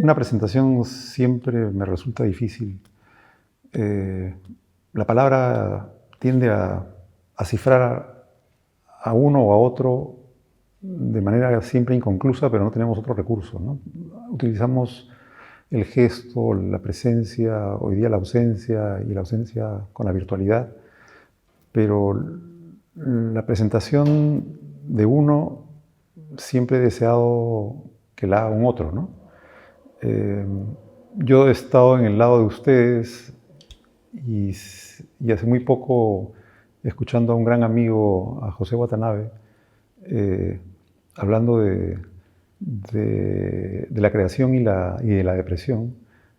Una presentación siempre me resulta difícil. Eh, la palabra tiende a cifrar a uno o a otro de manera siempre inconclusa, pero no tenemos otro recurso, ¿no? Utilizamos el gesto, la presencia, hoy día la ausencia y la ausencia con la virtualidad, pero la presentación de uno siempre he deseado que la haga un otro, ¿no? Eh, yo he estado en el lado de ustedes y hace muy poco, escuchando a un gran amigo, a José Watanabe, eh, hablando de la creación y de la depresión,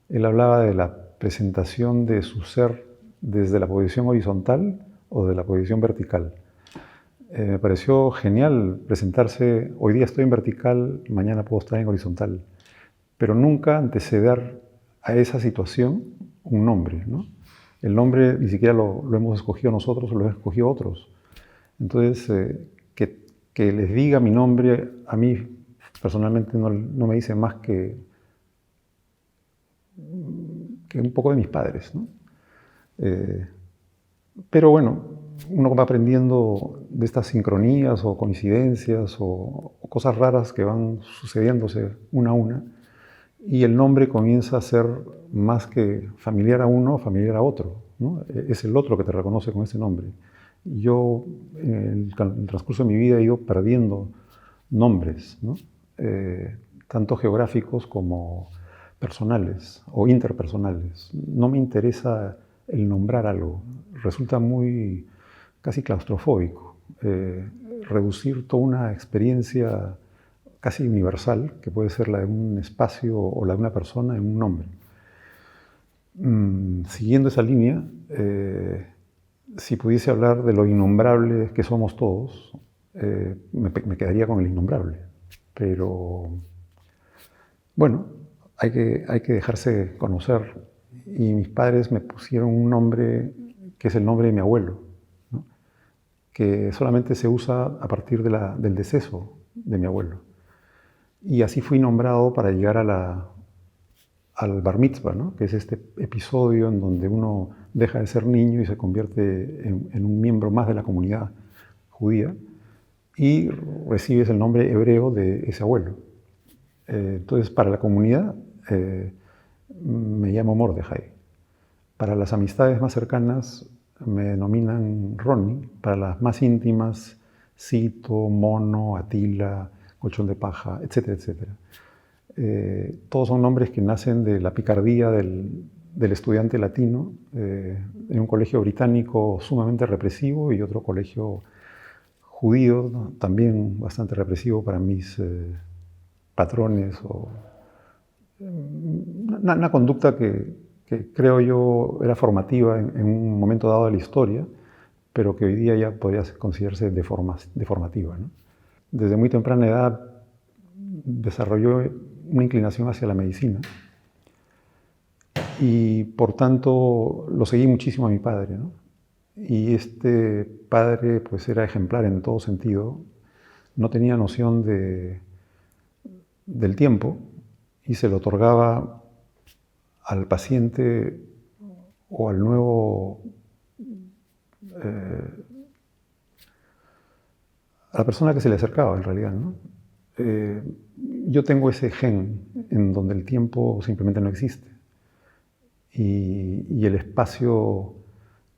él hablaba de la presentación de su ser desde la posición horizontal o de la posición vertical. Me pareció genial presentarse, hoy día estoy en vertical, mañana puedo estar en horizontal, pero nunca anteceder a esa situación un nombre, ¿no? El nombre ni siquiera lo hemos escogido nosotros, lo han escogido otros. Entonces, que les diga mi nombre, a mí personalmente no me dice más que un poco de mis padres, ¿no? Pero bueno, uno va aprendiendo de estas sincronías o coincidencias o cosas raras que van sucediéndose una a una, y el nombre comienza a ser más que familiar a uno, familiar a otro, ¿no? Es el otro que te reconoce con ese nombre. Yo, en el transcurso de mi vida, he ido perdiendo nombres, ¿no? Tanto geográficos como personales o interpersonales. No me interesa el nombrar algo. Resulta muy casi claustrofóbico. Reducir toda una experiencia casi universal, que puede ser la de un espacio o la de una persona, en un nombre. Siguiendo esa línea, si pudiese hablar de lo innombrable que somos todos, me quedaría con el innombrable. Pero bueno, hay que dejarse conocer. Y mis padres me pusieron un nombre que es el nombre de mi abuelo, ¿no? Que solamente se usa a partir del deceso de mi abuelo. Y así fui nombrado para llegar al bar mitzvah, ¿no? Que es este episodio en donde uno deja de ser niño y se convierte en un miembro más de la comunidad judía y recibes el nombre hebreo de ese abuelo. Entonces, para la comunidad me llamo Mordejai. Para las amistades más cercanas me denominan Ronnie. Para las más íntimas, Cito, Mono, Atila, Colchón de Paja, etcétera, etcétera. Todos son nombres que nacen de la picardía del estudiante latino en un colegio británico sumamente represivo y otro colegio judío, ¿no? También bastante represivo para mis patrones. Una conducta que creo yo era formativa en un momento dado de la historia, pero que hoy día ya podría considerarse deformativa, ¿no? Desde muy temprana edad desarrolló una inclinación hacia la medicina y por tanto lo seguí muchísimo a mi padre, ¿no? Y este padre pues era ejemplar en todo sentido, no tenía noción del tiempo y se lo otorgaba al paciente o al nuevo, a la persona que se le acercaba en realidad, ¿no? Yo tengo ese gen en donde el tiempo simplemente no existe y el espacio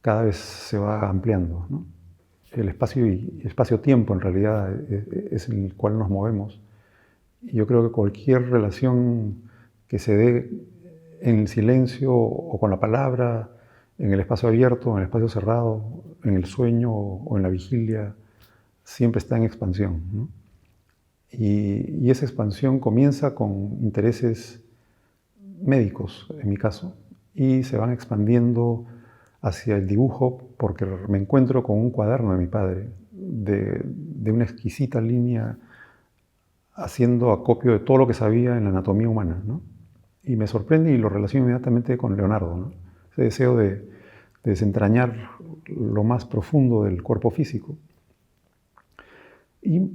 cada vez se va ampliando, ¿no? El espacio y espacio-tiempo en realidad es en el cual nos movemos. Y yo creo que cualquier relación que se dé en el silencio o con la palabra, en el espacio abierto, en el espacio cerrado, en el sueño o en la vigilia, siempre está en expansión, ¿no? Y esa expansión comienza con intereses médicos, en mi caso, y se van expandiendo hacia el dibujo porque me encuentro con un cuaderno de mi padre, de una exquisita línea, haciendo acopio de todo lo que sabía en la anatomía humana, ¿no? Y me sorprende y lo relaciono inmediatamente con Leonardo, ¿no? Ese deseo de desentrañar lo más profundo del cuerpo físico. Y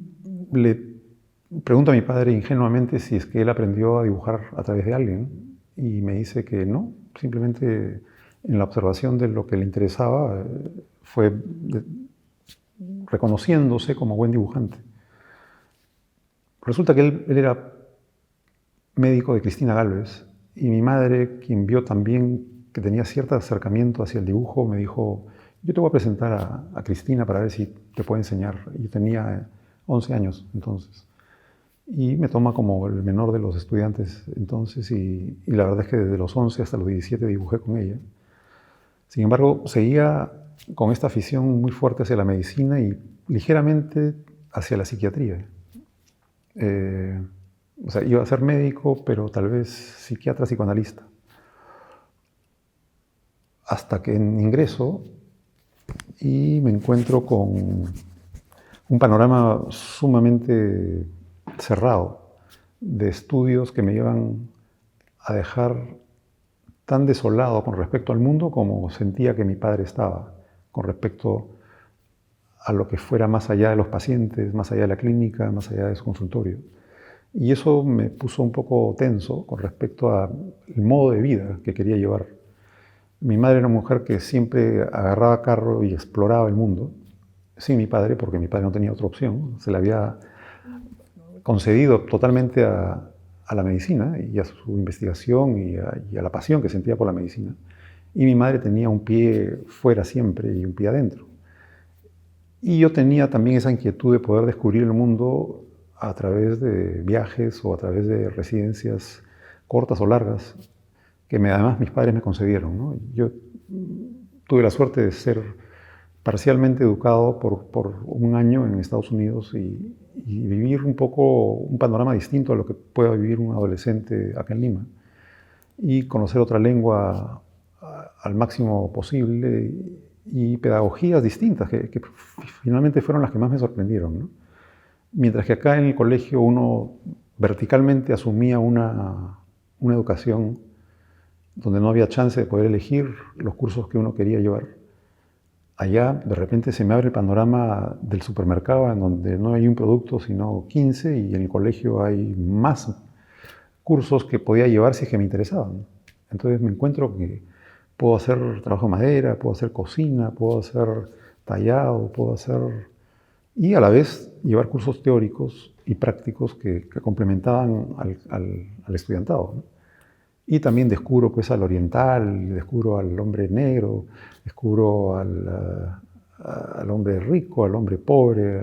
le Pregunto a mi padre ingenuamente si es que él aprendió a dibujar a través de alguien y me dice que no, simplemente en la observación de lo que le interesaba fue reconociéndose como buen dibujante. Resulta que él era médico de Cristina Gálvez y mi madre, quien vio también que tenía cierto acercamiento hacia el dibujo, me dijo, yo te voy a presentar a Cristina para ver si te puede enseñar. Yo tenía 11 años entonces. Y me toma como el menor de los estudiantes entonces y la verdad es que desde los 11 hasta los 17 dibujé con ella. Sin embargo, seguía con esta afición muy fuerte hacia la medicina y ligeramente hacia la psiquiatría. O sea, iba a ser médico, pero tal vez psiquiatra, psicoanalista. Hasta que ingreso y me encuentro con un panorama sumamente cerrado de estudios que me llevan a dejar tan desolado con respecto al mundo como sentía que mi padre estaba, con respecto a lo que fuera más allá de los pacientes, más allá de la clínica, más allá de su consultorio. Y eso me puso un poco tenso con respecto al modo de vida que quería llevar. Mi madre era una mujer que siempre agarraba carro y exploraba el mundo, sin mi padre, porque mi padre no tenía otra opción. Se le había concedido totalmente a la medicina y a su investigación y a la pasión que sentía por la medicina. Y mi madre tenía un pie fuera siempre y un pie adentro. Y yo tenía también esa inquietud de poder descubrir el mundo a través de viajes o a través de residencias cortas o largas, que además mis padres me concedieron, ¿no? Yo tuve la suerte de ser parcialmente educado por un año en Estados Unidos y vivir un poco un panorama distinto a lo que pueda vivir un adolescente acá en Lima y conocer otra lengua al máximo posible y pedagogías distintas que finalmente fueron las que más me sorprendieron, ¿no? Mientras que acá en el colegio uno verticalmente asumía una educación donde no había chance de poder elegir los cursos que uno quería llevar. Allá de repente se me abre el panorama del supermercado en donde no hay un producto sino 15 y en el colegio hay más cursos que podía llevar si es que me interesaban. Entonces me encuentro que puedo hacer trabajo de madera, puedo hacer cocina, puedo hacer tallado, puedo hacer... Y a la vez llevar cursos teóricos y prácticos que complementaban al estudiantado, ¿no? Y también descubro pues al oriental, descubro al hombre negro, descubro al hombre rico, al hombre pobre,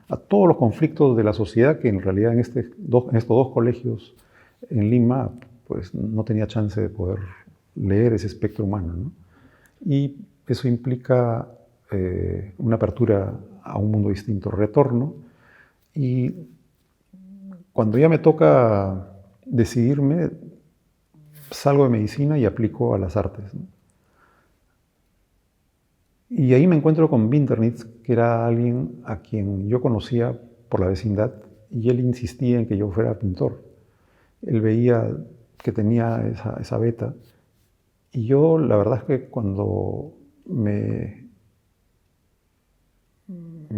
a todos los conflictos de la sociedad que en realidad en estos dos colegios en Lima pues no tenía chance de poder leer ese espectro humano, ¿no? Y eso implica una apertura a un mundo distinto, retorno, y cuando ya me toca decidirme, salgo de medicina y aplico a las artes, ¿no? Y ahí me encuentro con Winternitz, que era alguien a quien yo conocía por la vecindad, y él insistía en que yo fuera pintor. Él veía que tenía esa beta, y yo la verdad es que cuando me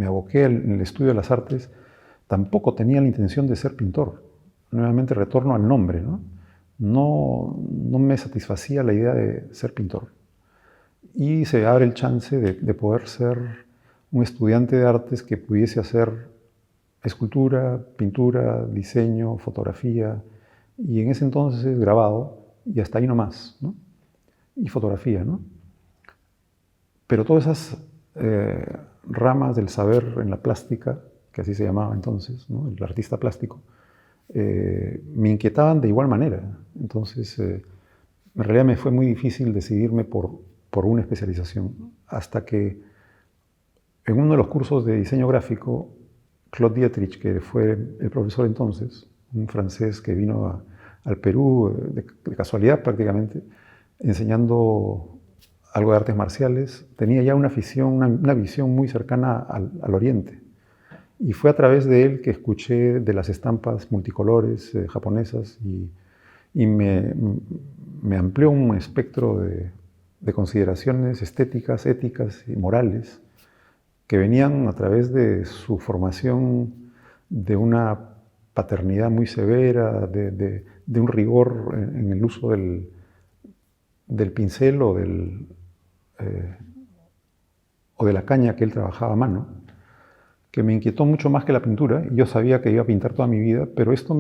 aboqué en el estudio de las artes, tampoco tenía la intención de ser pintor. Nuevamente retorno al nombre, ¿no? No me satisfacía la idea de ser pintor. Y se abre el chance de poder ser un estudiante de artes que pudiese hacer escultura, pintura, diseño, fotografía, y en ese entonces grabado, y hasta ahí nomás, ¿no? Y fotografía, ¿no? Pero todas esas ramas del saber en la plástica, que así se llamaba entonces, ¿no? El artista plástico, me inquietaban de igual manera. Entonces, en realidad me fue muy difícil decidirme por una especialización, hasta que en uno de los cursos de diseño gráfico, Claude Dietrich, que fue el profesor entonces, un francés que vino al Perú de casualidad prácticamente, enseñando algo de artes marciales, tenía ya una visión muy cercana al Oriente. Y fue a través de él que escuché de las estampas multicolores japonesas y me amplió un espectro de consideraciones estéticas, éticas y morales que venían a través de su formación de una paternidad muy severa, de un rigor en el uso del pincel o de la caña que él trabajaba a mano, que me inquietó mucho más que la pintura. Yo sabía que iba a pintar toda mi vida, pero esto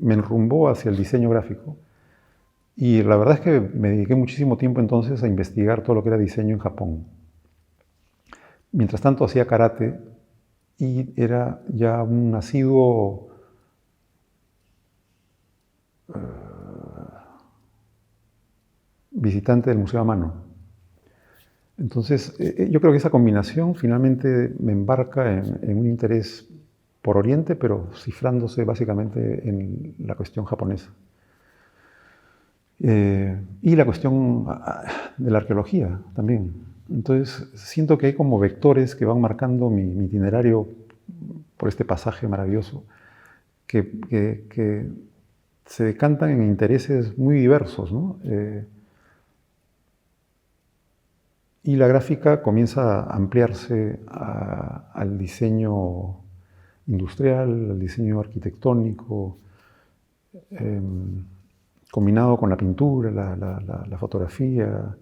me enrumbó hacia el diseño gráfico. Y la verdad es que me dediqué muchísimo tiempo entonces a investigar todo lo que era diseño en Japón. Mientras tanto hacía karate y era ya un asiduo visitante del Museo a Mano. Entonces, yo creo que esa combinación finalmente me embarca en un interés por Oriente, pero cifrándose básicamente en la cuestión japonesa. Y la cuestión de la arqueología también. Entonces, siento que hay como vectores que van marcando mi itinerario por este pasaje maravilloso, que se decantan en intereses muy diversos, ¿no? Y la gráfica comienza a ampliarse al diseño industrial, al diseño arquitectónico, combinado con la pintura, la fotografía,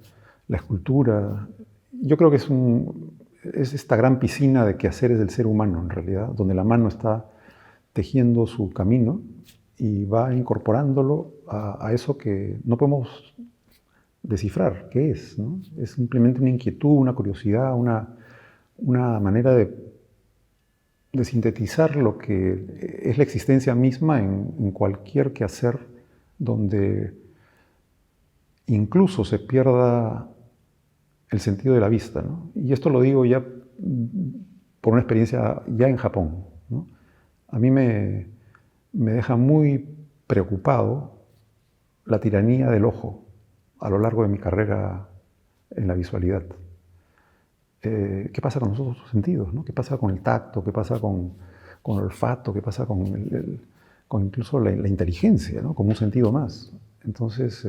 la escultura. Yo creo que es esta gran piscina de quehaceres del ser humano, en realidad, donde la mano está tejiendo su camino y va incorporándolo a eso que no podemos descifrar qué es, ¿no? Es simplemente una inquietud, una curiosidad, una manera de sintetizar lo que es la existencia misma en cualquier quehacer donde incluso se pierda el sentido de la vista, ¿no? Y esto lo digo ya por una experiencia ya en Japón, ¿no? A mí me deja muy preocupado la tiranía del ojo a lo largo de mi carrera en la visualidad. ¿Qué pasa con los otros sentidos, ¿no? ¿Qué pasa con el tacto? ¿Qué pasa con el olfato? ¿Qué pasa con incluso la inteligencia, ¿no? Como un sentido más? Entonces,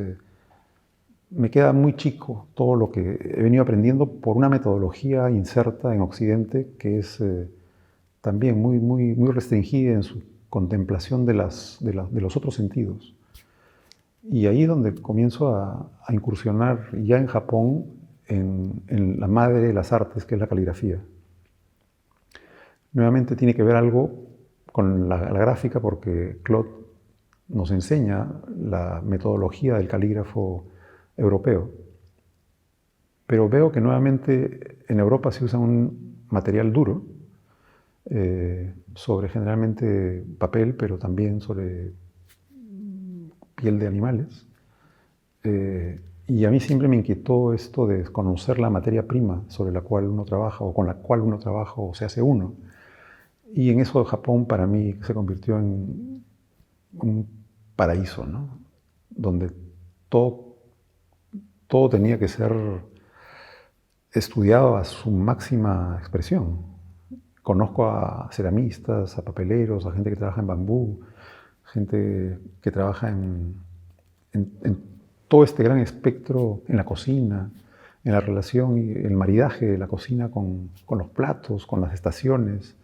me queda muy chico todo lo que he venido aprendiendo por una metodología inserta en Occidente que es también muy restringida en su contemplación de los otros sentidos. Y ahí es donde comienzo a incursionar ya en Japón en la madre de las artes, que es la caligrafía. Nuevamente tiene que ver algo con la gráfica, porque Claude nos enseña la metodología del calígrafo europeo. Pero veo que nuevamente en Europa se usa un material duro, sobre generalmente papel, pero también sobre piel de animales. Y a mí siempre me inquietó esto de conocer la materia prima sobre la cual uno trabaja, o con la cual uno trabaja, o se hace uno. Y en eso Japón para mí se convirtió en un paraíso, ¿no? Donde todo tenía que ser estudiado a su máxima expresión. Conozco a ceramistas, a papeleros, a gente que trabaja en bambú, gente que trabaja en todo este gran espectro, en la cocina, en la relación y el maridaje de la cocina con los platos, con las estaciones.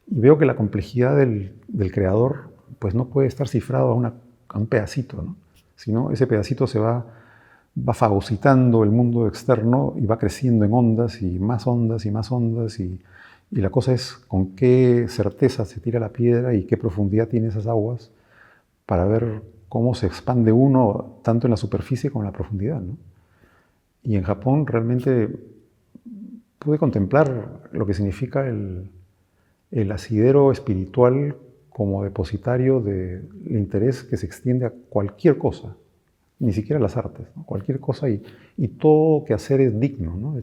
Y veo que la complejidad del creador pues no puede estar cifrado a un pedacito, ¿no? Sino ese pedacito se va fagocitando el mundo externo y va creciendo en ondas y más ondas y más ondas. Y la cosa es con qué certeza se tira la piedra y qué profundidad tiene esas aguas para ver cómo se expande uno tanto en la superficie como en la profundidad, ¿no? Y en Japón realmente pude contemplar lo que significa el asidero espiritual como depositario del interés que se extiende a cualquier cosa, ni siquiera las artes, ¿no? Cualquier cosa, y todo que hacer es digno, ¿no?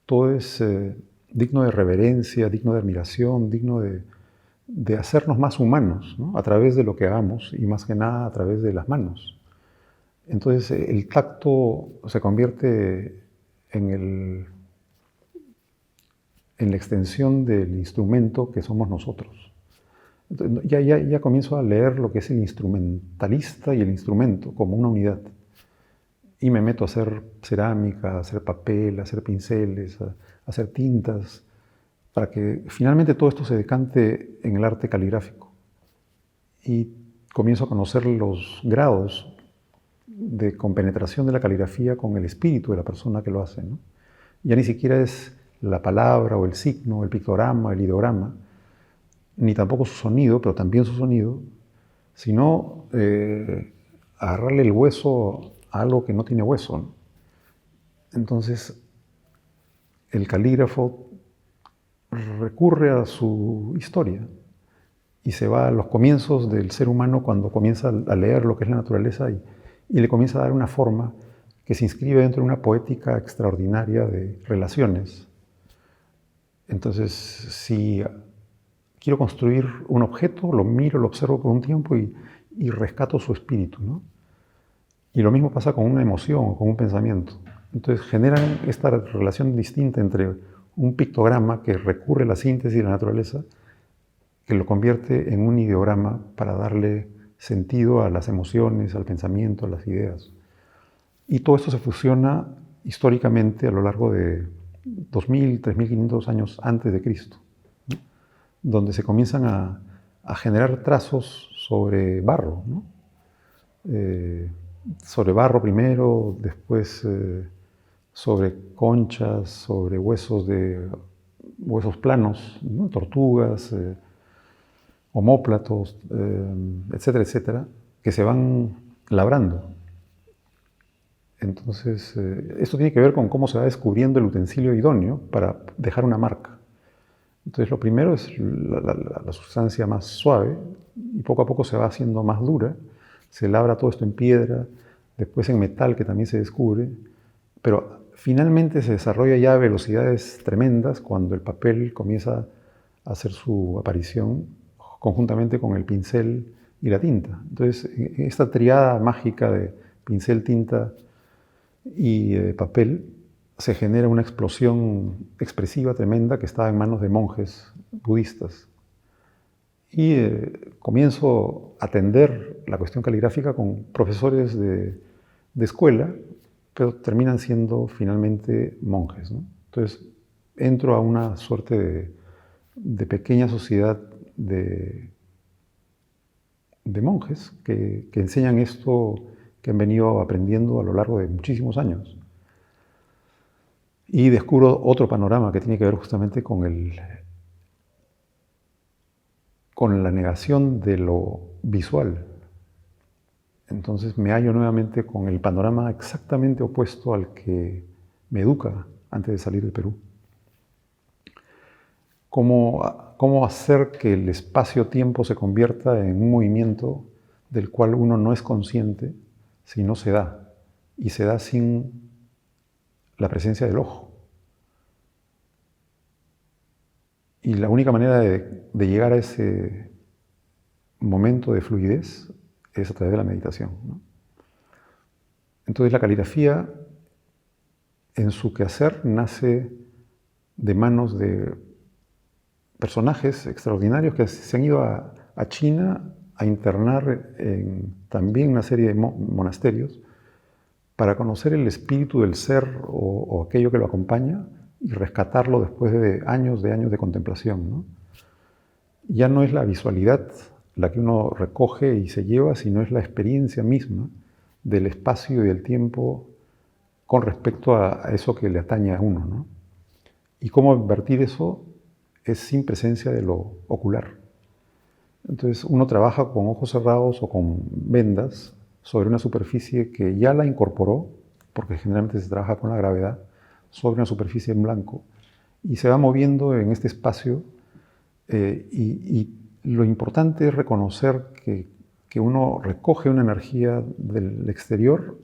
Todo es digno de reverencia, digno de admiración, digno de hacernos más humanos, ¿no? A través de lo que hagamos, y más que nada a través de las manos. Entonces el tacto se convierte en la extensión del instrumento que somos nosotros. Entonces, ya comienzo a leer lo que es el instrumentalista y el instrumento como una unidad. Y me meto a hacer cerámica, a hacer papel, a hacer pinceles, a hacer tintas, para que finalmente todo esto se decante en el arte caligráfico. y comienzo a conocer los grados de compenetración de la caligrafía con el espíritu de la persona que lo hace, ¿no? Ya ni siquiera es la palabra o el signo, el pictograma, el ideograma, ni tampoco su sonido, pero también su sonido, sino agarrarle el hueso a algo que no tiene hueso, ¿no? Entonces, el calígrafo recurre a su historia y se va a los comienzos del ser humano cuando comienza a leer lo que es la naturaleza y le comienza a dar una forma que se inscribe dentro de una poética extraordinaria de relaciones. Entonces, si quiero construir un objeto, lo miro, lo observo por un tiempo y rescato su espíritu, ¿no? Y lo mismo pasa con una emoción o con un pensamiento. Entonces generan esta relación distinta entre un pictograma que recurre a la síntesis de la naturaleza, que lo convierte en un ideograma para darle sentido a las emociones, al pensamiento, a las ideas. Y todo esto se fusiona históricamente a lo largo de 2.000, 3.500 años antes de Cristo, ¿no? Donde se comienzan a generar trazos sobre barro, ¿no? Sobre barro primero, después sobre conchas, sobre huesos planos, ¿no? Tortugas, omóplatos, etcétera, etcétera, que se van labrando. Entonces, esto tiene que ver con cómo se va descubriendo el utensilio idóneo para dejar una marca. Entonces, lo primero es la sustancia más suave y poco a poco se va haciendo más dura. Se labra todo esto en piedra, después en metal, que también se descubre, pero finalmente se desarrolla ya a velocidades tremendas cuando el papel comienza a hacer su aparición conjuntamente con el pincel y la tinta. Entonces, esta triada mágica de pincel, tinta y papel, se genera una explosión expresiva tremenda que estaba en manos de monjes budistas. Y comienzo a atender la cuestión caligráfica con profesores de escuela, pero terminan siendo finalmente monjes, ¿no? Entonces entro a una suerte de pequeña sociedad de monjes que enseñan esto que han venido aprendiendo a lo largo de muchísimos años. Y descubro otro panorama que tiene que ver justamente con la negación de lo visual. Entonces me hallo nuevamente con el panorama exactamente opuesto al que me educa antes de salir del Perú. ¿Cómo hacer que el espacio-tiempo se convierta en un movimiento del cual uno no es consciente si no se da? Y se da sin la presencia del ojo. Y la única manera de llegar a ese momento de fluidez es a través de la meditación, ¿no? Entonces la caligrafía, en su quehacer, nace de manos de personajes extraordinarios que se han ido a China a internar en también una serie de monasterios para conocer el espíritu del ser o aquello que lo acompaña y rescatarlo después de años de contemplación, ¿no? Ya no es la visualidad la que uno recoge y se lleva, sino es la experiencia misma del espacio y del tiempo con respecto a eso que le atañe a uno, ¿no? Y cómo invertir eso es sin presencia de lo ocular. Entonces uno trabaja con ojos cerrados o con vendas sobre una superficie que ya la incorporó, porque generalmente se trabaja con la gravedad, sobre una superficie en blanco, y se va moviendo en este espacio, y lo importante es reconocer que uno recoge una energía del exterior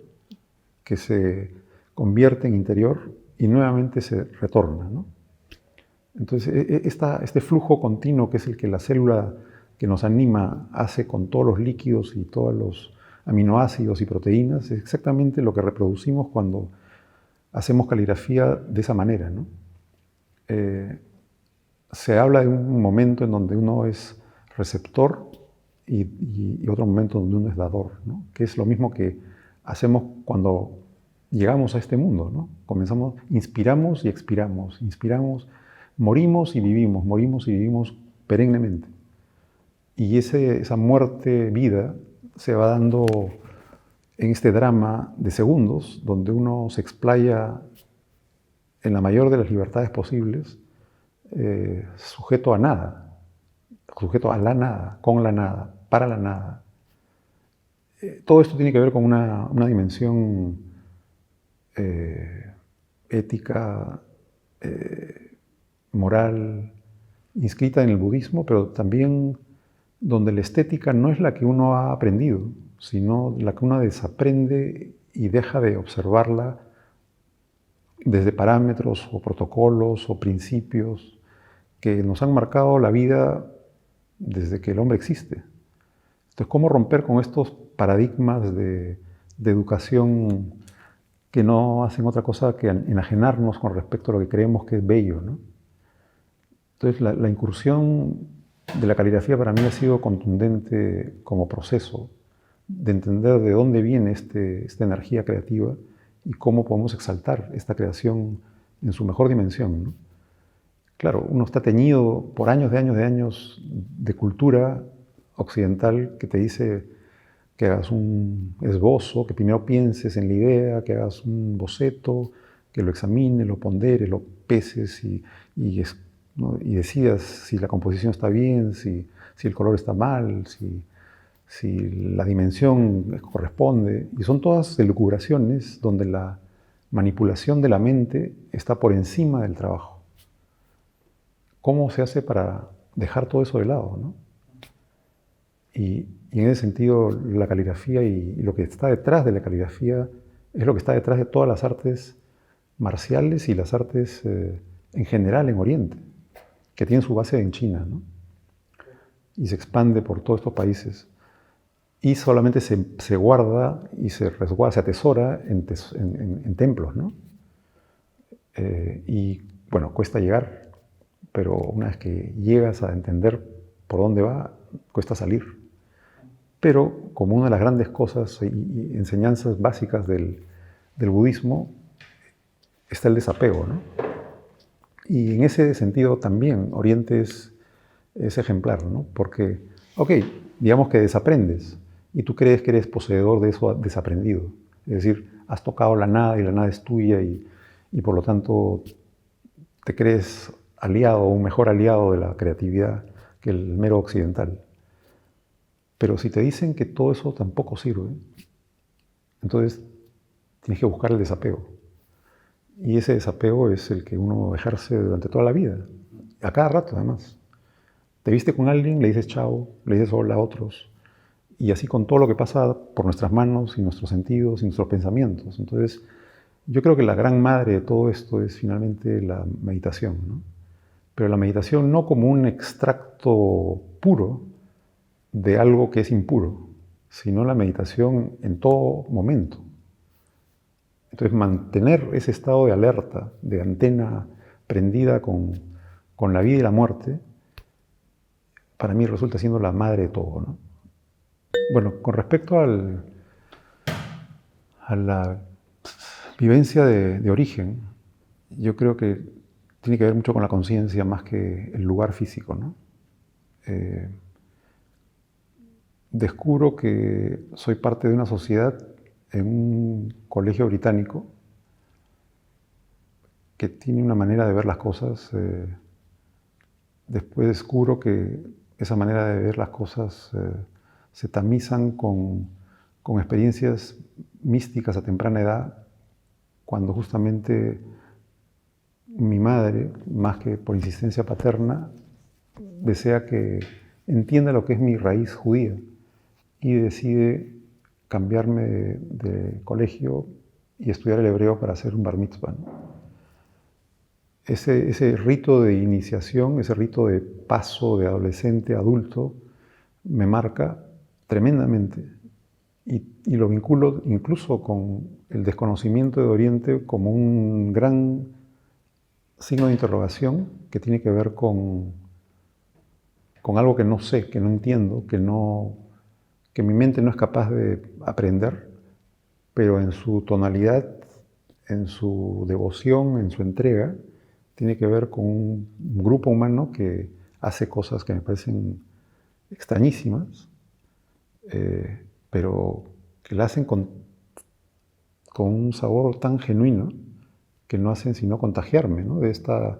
que se convierte en interior y nuevamente se retorna, ¿no? Entonces, este flujo continuo que es el que la célula que nos anima hace con todos los líquidos y todos los aminoácidos y proteínas, es exactamente lo que reproducimos cuando hacemos caligrafía de esa manera, ¿no? Se habla de un momento en donde uno es receptor y otro momento donde uno es dador, ¿no? Que es lo mismo que hacemos cuando llegamos a este mundo, ¿no? Inspiramos y expiramos, morimos y vivimos perennemente. Y esa muerte-vida se va dando en este drama de segundos, donde uno se explaya en la mayor de las libertades posibles, sujeto a nada, sujeto a la nada, con la nada, para la nada. Todo esto tiene que ver con una dimensión ética, moral, inscrita en el budismo, pero también donde la estética no es la que uno ha aprendido, sino la que uno desaprende y deja de observarla desde parámetros o protocolos o principios que nos han marcado la vida desde que el hombre existe. Entonces, ¿cómo romper con estos paradigmas de educación que no hacen otra cosa que enajenarnos con respecto a lo que creemos que es bello, ¿no? Entonces, la incursión de la caligrafía para mí ha sido contundente como proceso de entender de dónde viene esta energía creativa y cómo podemos exaltar esta creación en su mejor dimensión, ¿no? Claro, uno está teñido por años de cultura occidental que te dice que hagas un esbozo, que primero pienses en la idea, que hagas un boceto, que lo examines, lo ponderes, lo peses ¿no? Y decidas si la composición está bien, si el color está mal, si la dimensión corresponde. Y son todas elucubraciones donde la manipulación de la mente está por encima del trabajo. ¿Cómo se hace para dejar todo eso de lado, ¿no? Y en ese sentido, la caligrafía y lo que está detrás de la caligrafía es lo que está detrás de todas las artes marciales y las artes en general en Oriente, que tienen su base en China, ¿no? Y se expande por todos estos países. Y solamente se guarda y se resguarda, se atesora en templos, ¿no? Y bueno, cuesta llegar, pero una vez que llegas a entender por dónde va, cuesta salir. Pero como una de las grandes cosas y enseñanzas básicas del budismo está el desapego, ¿no? Y en ese sentido también Oriente es ejemplar, ¿no? Porque, ok, digamos que desaprendes y tú crees que eres poseedor de eso desaprendido. Es decir, has tocado la nada y la nada es tuya y por lo tanto te crees aliado o un mejor aliado de la creatividad que el mero occidental. Pero si te dicen que todo eso tampoco sirve, entonces tienes que buscar el desapego. Y ese desapego es el que uno ejerce durante toda la vida, a cada rato además. Te viste con alguien, le dices chao, le dices hola a otros, y así con todo lo que pasa por nuestras manos y nuestros sentidos y nuestros pensamientos. Entonces, yo creo que la gran madre de todo esto es finalmente la meditación, ¿no? Pero la meditación no como un extracto puro de algo que es impuro, sino la meditación en todo momento. Entonces, mantener ese estado de alerta, de antena prendida con la vida y la muerte, para mí resulta siendo la madre de todo, ¿no? Bueno, con respecto a la vivencia de origen, yo creo que tiene que ver mucho con la conciencia más que el lugar físico, ¿no? Descubro que soy parte de una sociedad en un colegio británico que tiene una manera de ver las cosas. Después descubro que esa manera de ver las cosas se tamizan con experiencias místicas a temprana edad, cuando justamente mi madre, más que por insistencia paterna, desea que entienda lo que es mi raíz judía y decide cambiarme de colegio y estudiar el hebreo para hacer un bar mitzvah, ¿no? Ese rito de iniciación, ese rito de paso de adolescente a adulto, me marca tremendamente y lo vinculo incluso con el desconocimiento de Oriente como un gran signo de interrogación que tiene que ver con algo que no sé, que no entiendo, que mi mente no es capaz de aprender, pero en su tonalidad, en su devoción, en su entrega, tiene que ver con un grupo humano que hace cosas que me parecen extrañísimas, pero que la hacen con un sabor tan genuino que no hacen sino contagiarme, ¿no? de esta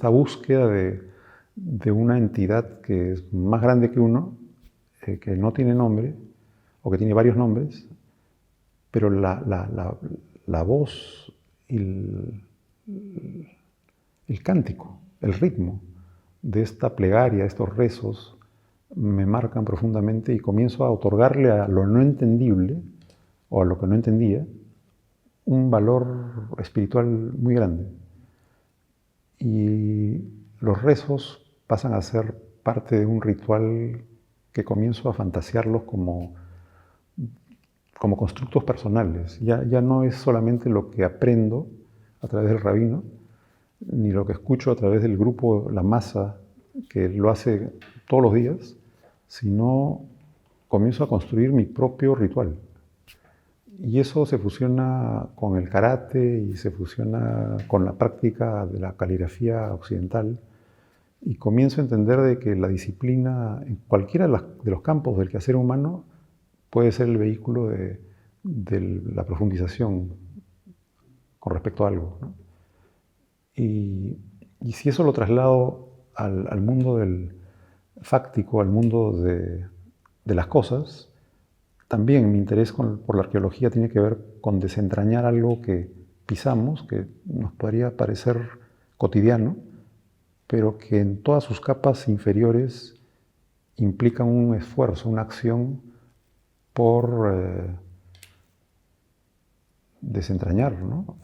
búsqueda de una entidad que es más grande que uno, que no tiene nombre, o que tiene varios nombres, pero la voz y el cántico, el ritmo de esta plegaria, estos rezos, me marcan profundamente y comienzo a otorgarle a lo no entendible, o a lo que no entendía, un valor espiritual muy grande. Y los rezos pasan a ser parte de un ritual que comienzo a fantasearlos como constructos personales. Ya no es solamente lo que aprendo a través del rabino, ni lo que escucho a través del grupo, la masa, que lo hace todos los días, sino comienzo a construir mi propio ritual. Y eso se fusiona con el karate y se fusiona con la práctica de la caligrafía occidental. Y comienzo a entender de que la disciplina, en cualquiera de los campos del quehacer humano, puede ser el vehículo de la profundización con respecto a algo, ¿no? Y si eso lo traslado al mundo del fáctico, al mundo de las cosas, también mi interés por la arqueología tiene que ver con desentrañar algo que pisamos, que nos podría parecer cotidiano, pero que en todas sus capas inferiores implican un esfuerzo, una acción por desentrañar, ¿no?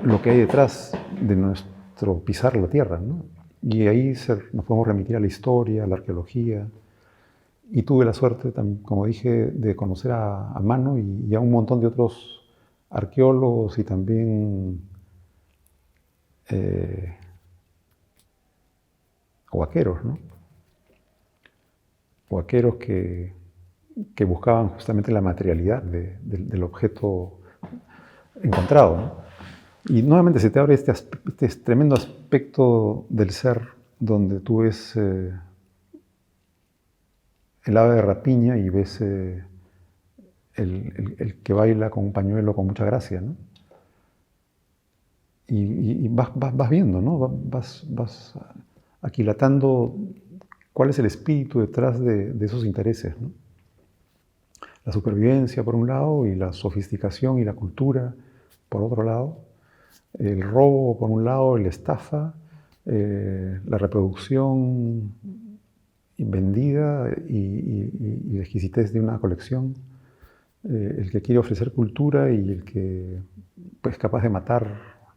Lo que hay detrás de nuestro pisar la tierra, ¿no? Y ahí nos podemos remitir a la historia, a la arqueología. Y tuve la suerte, como dije, de conocer a Mano y a un montón de otros arqueólogos y también huaqueros, ¿no? Huaqueros que buscaban justamente la materialidad del objeto encontrado, ¿no? Y nuevamente se te abre este tremendo aspecto del ser, donde tú ves el ave de rapiña y ves el que baila con un pañuelo con mucha gracia, ¿no? Y vas viendo, ¿no? Vas aquilatando cuál es el espíritu detrás de esos intereses, ¿no? La supervivencia por un lado y la sofisticación y la cultura por otro lado. El robo por un lado, la estafa, la reproducción vendida y la exquisitez de una colección. El que quiere ofrecer cultura y el que es capaz de matar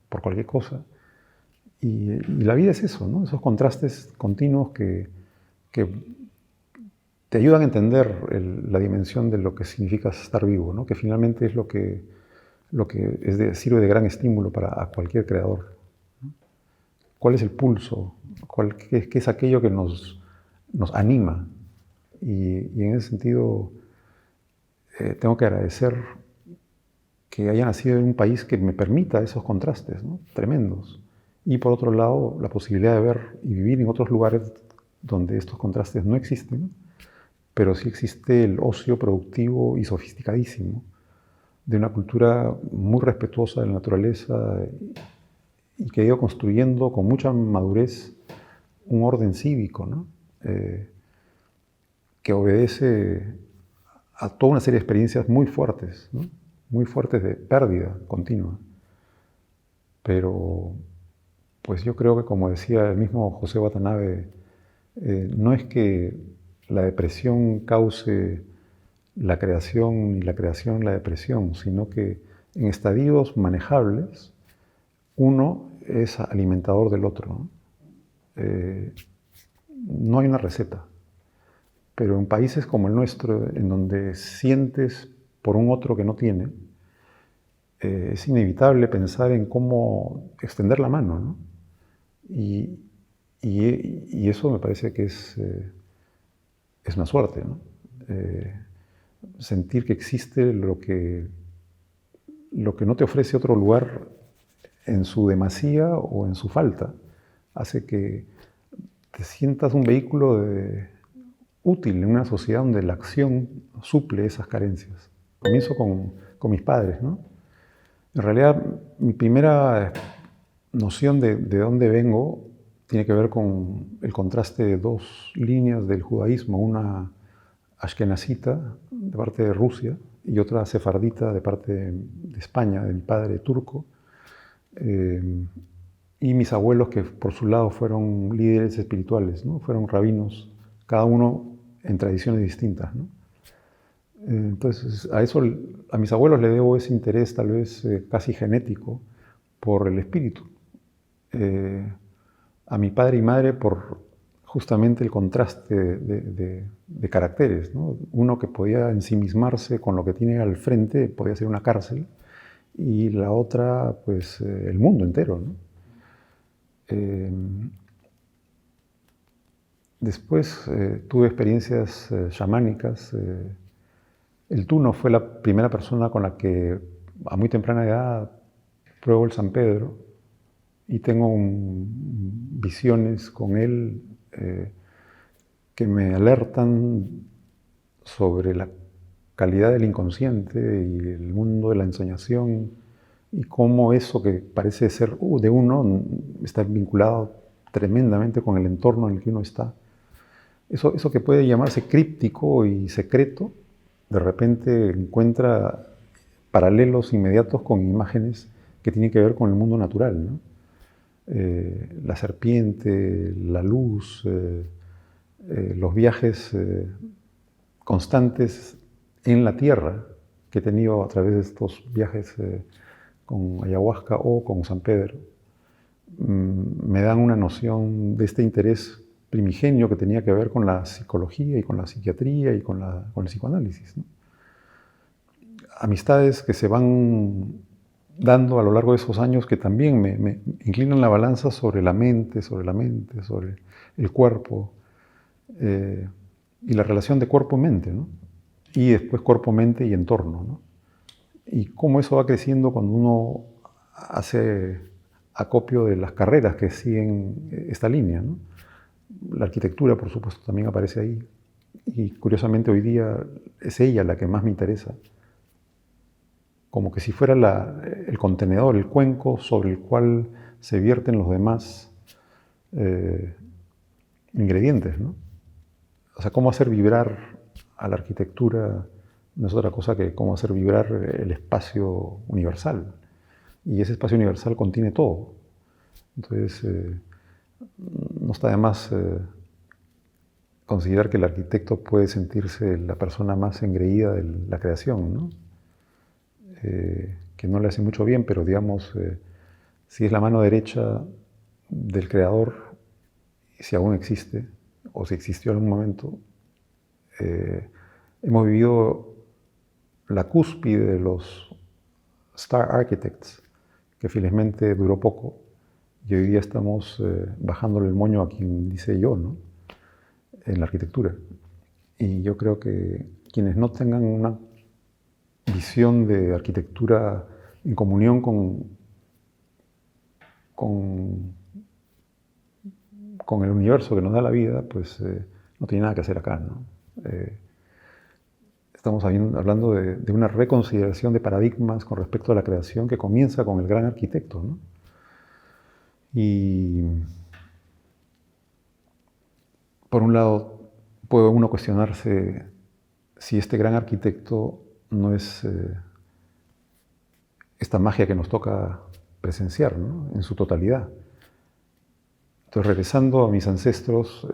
por cualquier cosa. Y la vida es eso, ¿no? Esos contrastes continuos que te ayudan a entender la dimensión de lo que significa estar vivo, ¿no? Que finalmente es lo que sirve de gran estímulo a cualquier creador, ¿no? ¿Cuál es el pulso? ¿Qué es aquello que nos anima? Y en ese sentido tengo que agradecer que haya nacido en un país que me permita esos contrastes, ¿no? Tremendos. Y por otro lado, la posibilidad de ver y vivir en otros lugares donde estos contrastes no existen, pero sí existe el ocio productivo y sofisticadísimo de una cultura muy respetuosa de la naturaleza y que ha ido construyendo con mucha madurez un orden cívico, ¿no? Que obedece a toda una serie de experiencias muy fuertes, ¿no? Muy fuertes de pérdida continua. Pero pues yo creo que, como decía el mismo José Watanabe, no es que la depresión cause la creación y la creación la depresión, sino que en estadios manejables uno es alimentador del otro, ¿no? No hay una receta, pero en países como el nuestro, en donde sientes por un otro que no tiene, es inevitable pensar en cómo extender la mano, ¿no? Y eso me parece que es una suerte, ¿no? Sentir que existe lo que no te ofrece otro lugar en su demasía o en su falta, hace que te sientas un vehículo útil en una sociedad donde la acción suple esas carencias. Comienzo con mis padres, ¿no? En realidad, mi primera noción de dónde vengo tiene que ver con el contraste de dos líneas del judaísmo, una ashkenazita de parte de Rusia y otra sefardita de parte de España, de mi padre turco, y mis abuelos que por su lado fueron líderes espirituales, ¿no? Fueron rabinos, cada uno en tradiciones distintas, ¿no? Entonces a mis abuelos le debo ese interés tal vez casi genético por el espíritu. A mi padre y madre por justamente el contraste de caracteres, ¿no? Uno que podía ensimismarse con lo que tiene al frente, podía ser una cárcel, y la otra, pues, el mundo entero, ¿no? Después tuve experiencias chamánicas. El Tuno fue la primera persona con la que a muy temprana edad pruebo el San Pedro y tengo visiones con él que me alertan sobre la calidad del inconsciente y el mundo de la ensoñación y cómo eso que parece ser de uno está vinculado tremendamente con el entorno en el que uno está. Eso que puede llamarse críptico y secreto, de repente encuentra paralelos inmediatos con imágenes que tienen que ver con el mundo natural, ¿no? La serpiente, la luz, los viajes constantes en la tierra que he tenido a través de estos viajes con ayahuasca o con San Pedro, me dan una noción de este interés primigenio que tenía que ver con la psicología y con la psiquiatría y con el psicoanálisis, ¿no? Amistades que se van dando a lo largo de esos años que también me inclinan la balanza sobre la mente, sobre el cuerpo y la relación de cuerpo-mente, ¿no? Y después cuerpo-mente y entorno, ¿no? Y cómo eso va creciendo cuando uno hace acopio de las carreras que siguen esta línea, ¿no? La arquitectura, por supuesto, también aparece ahí. Y curiosamente hoy día es ella la que más me interesa. Como que si fuera el contenedor, el cuenco sobre el cual se vierten los demás ingredientes, ¿no? O sea, cómo hacer vibrar a la arquitectura no es otra cosa que cómo hacer vibrar el espacio universal. Y ese espacio universal contiene todo. Entonces, no está de más considerar que el arquitecto puede sentirse la persona más engreída de la creación, ¿no? Que no le hace mucho bien, pero digamos, si es la mano derecha del creador, si aún existe, o si existió en algún momento, hemos vivido la cúspide de los Star Architects, que felizmente duró poco, y hoy día estamos bajándole el moño a quien dice yo, ¿no? En la arquitectura. Y yo creo que quienes no tengan una visión de arquitectura en comunión con el universo que nos da la vida, pues no tiene nada que hacer acá, ¿no? Estamos hablando de una reconsideración de paradigmas con respecto a la creación que comienza con el gran arquitecto, ¿no? Y por un lado puede uno cuestionarse si este gran arquitecto no es esta magia que nos toca presenciar, ¿no? En su totalidad. Entonces, regresando a mis ancestros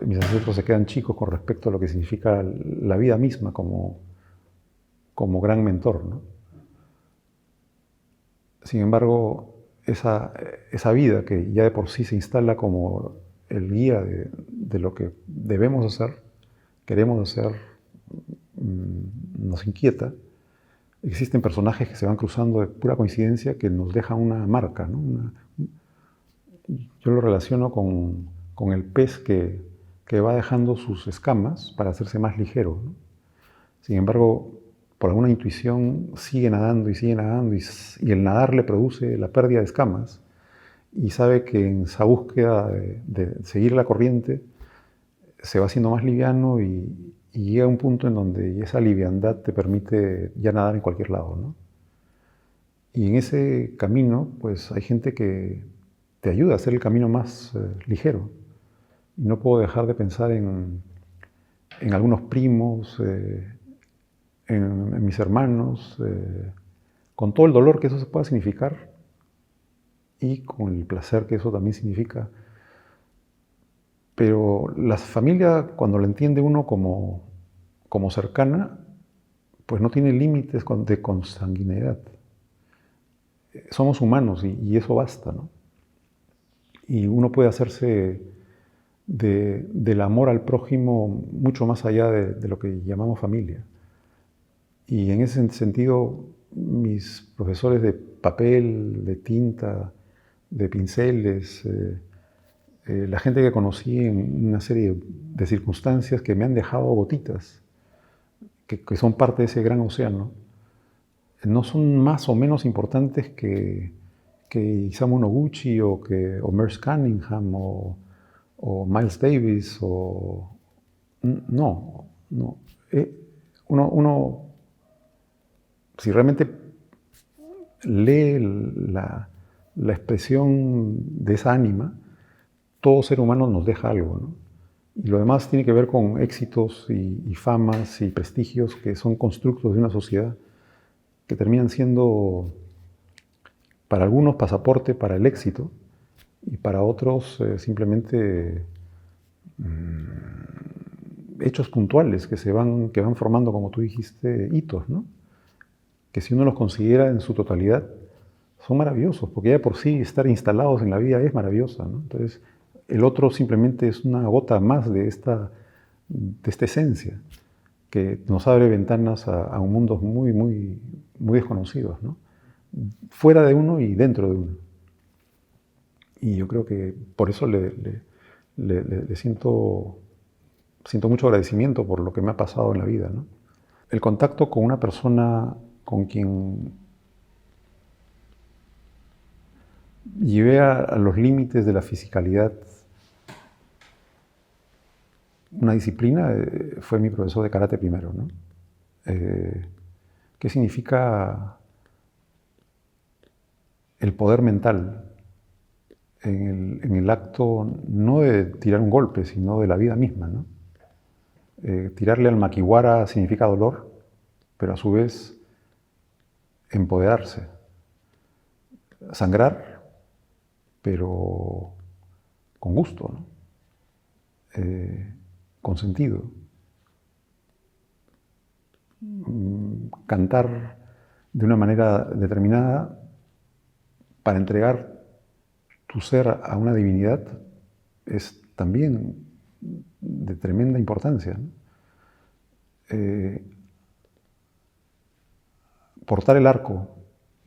se quedan chicos con respecto a lo que significa la vida misma como gran mentor, ¿no? Sin embargo, esa vida que ya de por sí se instala como el guía de lo que debemos hacer, queremos hacer, nos inquieta. Existen personajes que se van cruzando de pura coincidencia que nos dejan una marca, ¿no? Yo lo relaciono con el pez que va dejando sus escamas para hacerse más ligero, ¿no? Sin embargo, por alguna intuición sigue nadando y el nadar le produce la pérdida de escamas y sabe que en esa búsqueda de seguir la corriente se va haciendo más liviano y llega a un punto en donde esa liviandad te permite ya nadar en cualquier lado, ¿no? Y en ese camino, pues hay gente que te ayuda a hacer el camino más ligero. Y no puedo dejar de pensar en algunos primos, en mis hermanos, con todo el dolor que eso se pueda significar y con el placer que eso también significa. Pero la familia, cuando la entiende uno como cercana, pues no tiene límites de consanguinidad. Somos humanos y eso basta, ¿no? Y uno puede hacerse del amor al prójimo mucho más allá de lo que llamamos familia. Y en ese sentido, mis profesores de papel, de tinta, de pinceles, la gente que conocí en una serie de circunstancias que me han dejado gotitas, que son parte de ese gran océano, no son más o menos importantes que Isamu Noguchi o Merce Cunningham o Miles Davis no. Uno, si realmente lee la expresión de esa ánima, todo ser humano nos deja algo, ¿no? Y lo demás tiene que ver con éxitos y famas y prestigios que son constructos de una sociedad que terminan siendo para algunos pasaporte para el éxito y para otros simplemente hechos puntuales que van formando, como tú dijiste, hitos, ¿no? Que si uno los considera en su totalidad, son maravillosos, porque ya de por sí estar instalados en la vida es maravillosa, ¿no? Entonces, el otro simplemente es una gota más de esta esencia que nos abre ventanas a un mundo muy desconocidos, ¿no? Fuera de uno y dentro de uno. Y yo creo que por eso le siento mucho agradecimiento por lo que me ha pasado en la vida, ¿no? El contacto con una persona con quien llevé a los límites de la fisicalidad una disciplina fue mi profesor de karate primero, ¿no? ¿Qué significa el poder mental en el acto no de tirar un golpe, sino de la vida misma, ¿no? Tirarle al makiwara significa dolor, pero a su vez empoderarse. Sangrar, pero con gusto, ¿no? Con sentido. Cantar de una manera determinada para entregar tu ser a una divinidad es también de tremenda importancia, ¿no? Portar el arco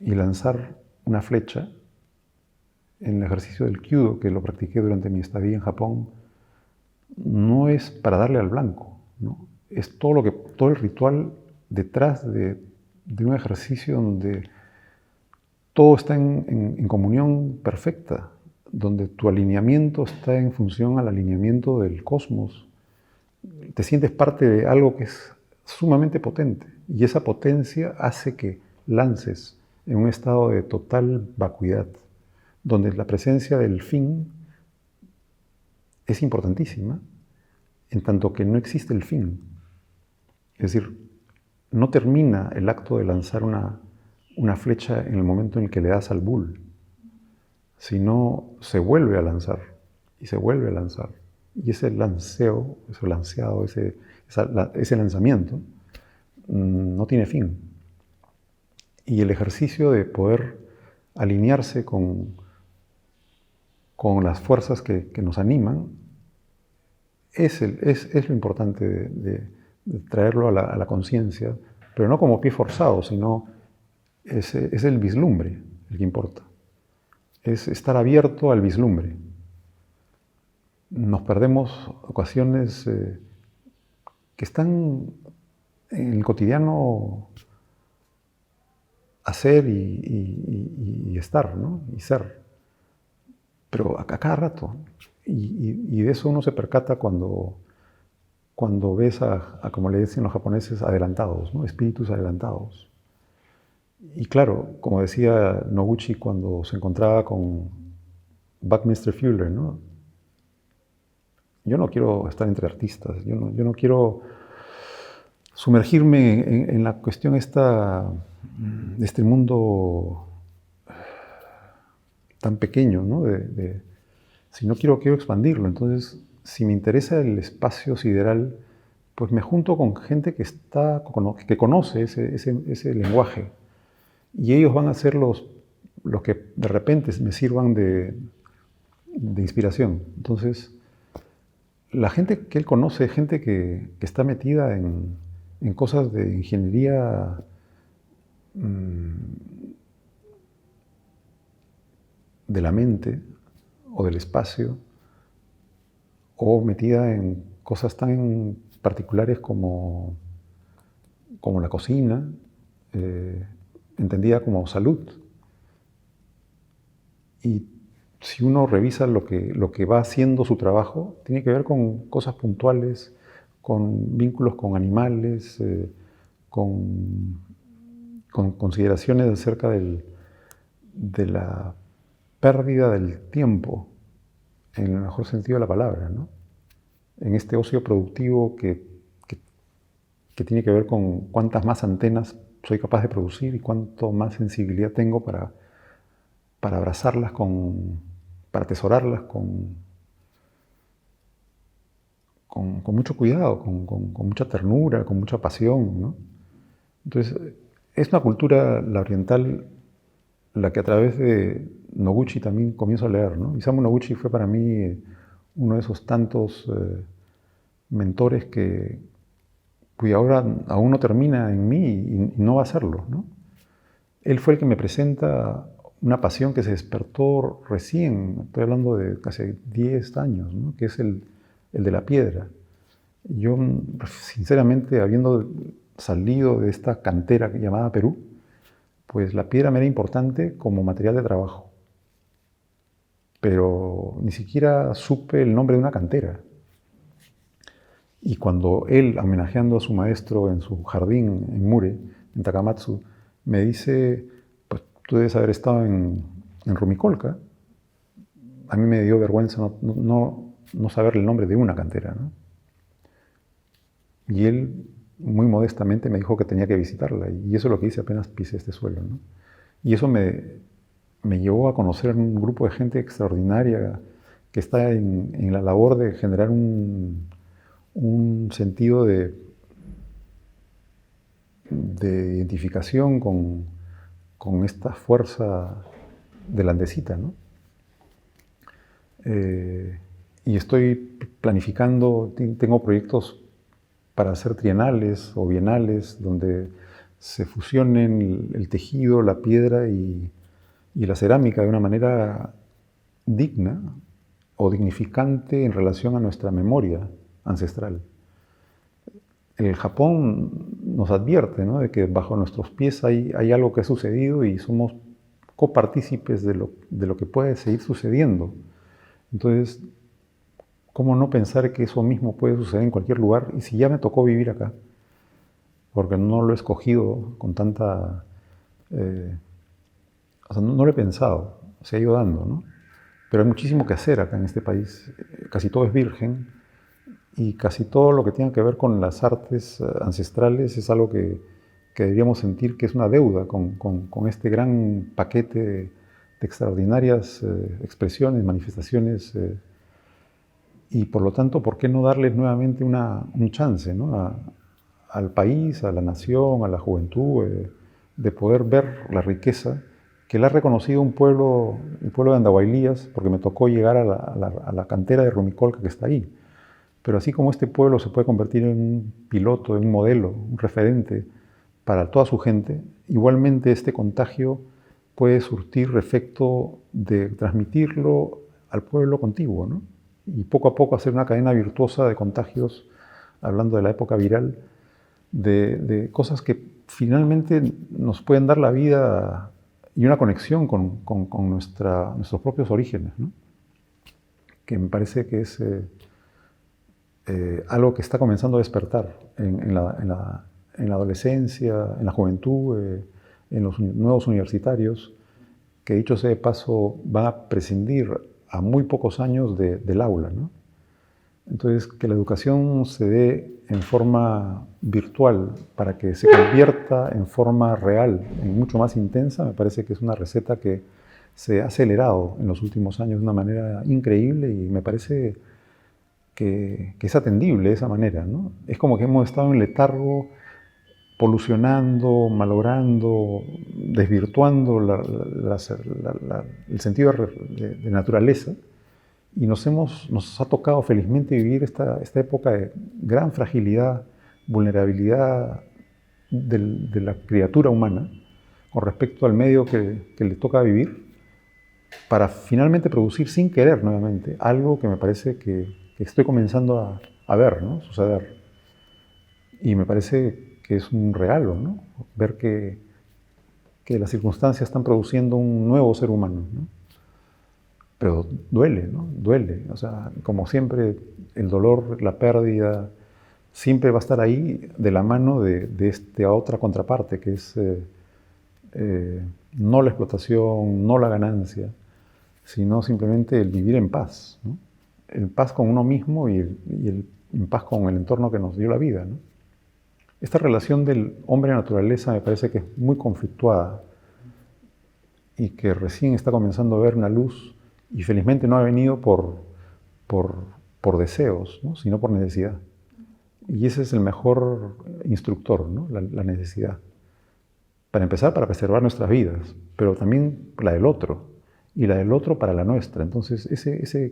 y lanzar una flecha en el ejercicio del kyudo, que lo practiqué durante mi estadía en Japón, no es para darle al blanco, ¿no? Es todo el ritual detrás de un ejercicio donde todo está en comunión perfecta, donde tu alineamiento está en función al alineamiento del cosmos. Te sientes parte de algo que es sumamente potente y esa potencia hace que lances en un estado de total vacuidad, donde la presencia del fin es importantísima, en tanto que no existe el fin. Es decir, no termina el acto de lanzar una flecha en el momento en el que le das al bull, sino se vuelve a lanzar y se vuelve a lanzar. Y ese lanceo, ese lanzamiento no tiene fin. Y el ejercicio de poder alinearse con las fuerzas que nos animan es lo importante de traerlo a la conciencia, pero no como pie forzado, sino es el vislumbre el que importa. Es estar abierto al vislumbre. Nos perdemos ocasiones que están en el cotidiano hacer y estar, ¿no? Y ser. Pero a cada rato. Y de eso uno se percata cuando cuando ves como le dicen los japoneses, adelantados, ¿no? Espíritus adelantados. Y claro, como decía Noguchi cuando se encontraba con Buckminster Fuller, ¿no? Yo no quiero estar entre artistas, yo no quiero sumergirme en la cuestión esta, de este mundo tan pequeño, ¿no? Si no quiero expandirlo. Entonces, si me interesa el espacio sideral, pues me junto con gente que conoce ese lenguaje. Y ellos van a ser los que de repente me sirvan de inspiración. Entonces, la gente que él conoce es gente que está metida en cosas de ingeniería de la mente o del espacio, o metida en cosas tan particulares como la cocina, entendida como salud. Y si uno revisa lo que va haciendo su trabajo, tiene que ver con cosas puntuales, con vínculos con animales, con consideraciones acerca de la pérdida del tiempo, en el mejor sentido de la palabra, ¿no? En este ocio productivo que tiene que ver con cuántas más antenas soy capaz de producir y cuánto más sensibilidad tengo para abrazarlas, para atesorarlas con mucho cuidado, con mucha ternura, con mucha pasión, ¿no? Entonces, es una cultura, la oriental, la que a través de Noguchi también comienzo a leer, ¿no? Isamu Noguchi fue para mí uno de esos tantos mentores cuya obra aún no termina en mí y no va a serlo, ¿no? Él fue el que me presenta una pasión que se despertó recién, estoy hablando de casi 10 años, ¿no? Que es el de la piedra. Yo, sinceramente, habiendo salido de esta cantera llamada Perú, pues la piedra me era importante como material de trabajo. Pero ni siquiera supe el nombre de una cantera. Y cuando él, homenajeando a su maestro en su jardín en Mure, en Takamatsu, me dice, pues tú debes haber estado en Rumicolca, a mí me dio vergüenza no saber el nombre de una cantera, ¿no? Y él, muy modestamente, me dijo que tenía que visitarla, y eso es lo que hice apenas pisé este suelo, ¿no? Y eso me llevó a conocer un grupo de gente extraordinaria que está en la labor de generar un sentido de identificación con esta fuerza de la andesita, ¿no? Y estoy planificando, tengo proyectos para hacer trienales o bienales donde se fusionen el tejido, la piedra y la cerámica de una manera digna o dignificante en relación a nuestra memoria ancestral. El Japón nos advierte, ¿no?, de que bajo nuestros pies hay algo que ha sucedido y somos copartícipes de lo que puede seguir sucediendo. Entonces, ¿cómo no pensar que eso mismo puede suceder en cualquier lugar? Y si ya me tocó vivir acá, porque no lo he escogido con tanta... o sea, no lo he pensado, se ha ido dando, ¿no? Pero hay muchísimo que hacer acá en este país. Casi todo es virgen y casi todo lo que tenga que ver con las artes ancestrales es algo que deberíamos sentir que es una deuda con este gran paquete de extraordinarias expresiones, manifestaciones, y por lo tanto, ¿por qué no darles nuevamente un chance, ¿no?, al país, a la nación, a la juventud, de poder ver la riqueza que le ha reconocido el pueblo de Andahuaylías, porque me tocó llegar a la cantera de Rumicolca que está ahí. Pero así como este pueblo se puede convertir en un piloto, en un modelo, un referente para toda su gente, igualmente este contagio puede surtir efecto de transmitirlo al pueblo contiguo, ¿no? Y poco a poco hacer una cadena virtuosa de contagios, hablando de la época viral, de cosas que finalmente nos pueden dar la vida y una conexión con nuestros propios orígenes, ¿no? Que me parece que es algo que está comenzando a despertar en la adolescencia, en la juventud, en los nuevos universitarios, que dicho sea de paso, van a prescindir a muy pocos años del aula, ¿no? Entonces, que la educación se dé en forma virtual para que se convierta en forma real, en mucho más intensa, me parece que es una receta que se ha acelerado en los últimos años de una manera increíble y me parece que es atendible de esa manera, ¿no? Es como que hemos estado en letargo, polucionando, malogrando, desvirtuando el sentido de naturaleza, y nos ha tocado felizmente vivir esta época de gran fragilidad, vulnerabilidad de la criatura humana con respecto al medio que le toca vivir, para finalmente producir sin querer nuevamente algo que me parece que estoy comenzando a ver, ¿no? Suceder. Y me parece que es un regalo, ¿no? Ver que las circunstancias están produciendo un nuevo ser humano, ¿no? Pero duele, ¿no? Duele. O sea, como siempre, el dolor, la pérdida, siempre va a estar ahí de la mano de esta otra contraparte, que es no la explotación, no la ganancia, sino simplemente el vivir en paz, ¿no? En paz con uno mismo y en paz con el entorno que nos dio la vida, ¿no? Esta relación del hombre-naturaleza me parece que es muy conflictuada y que recién está comenzando a ver una luz, y felizmente no ha venido por deseos, ¿no? Sino por necesidad. Y ese es el mejor instructor, ¿no? La necesidad. Para empezar, para preservar nuestras vidas, pero también la del otro, y la del otro para la nuestra. Entonces, ese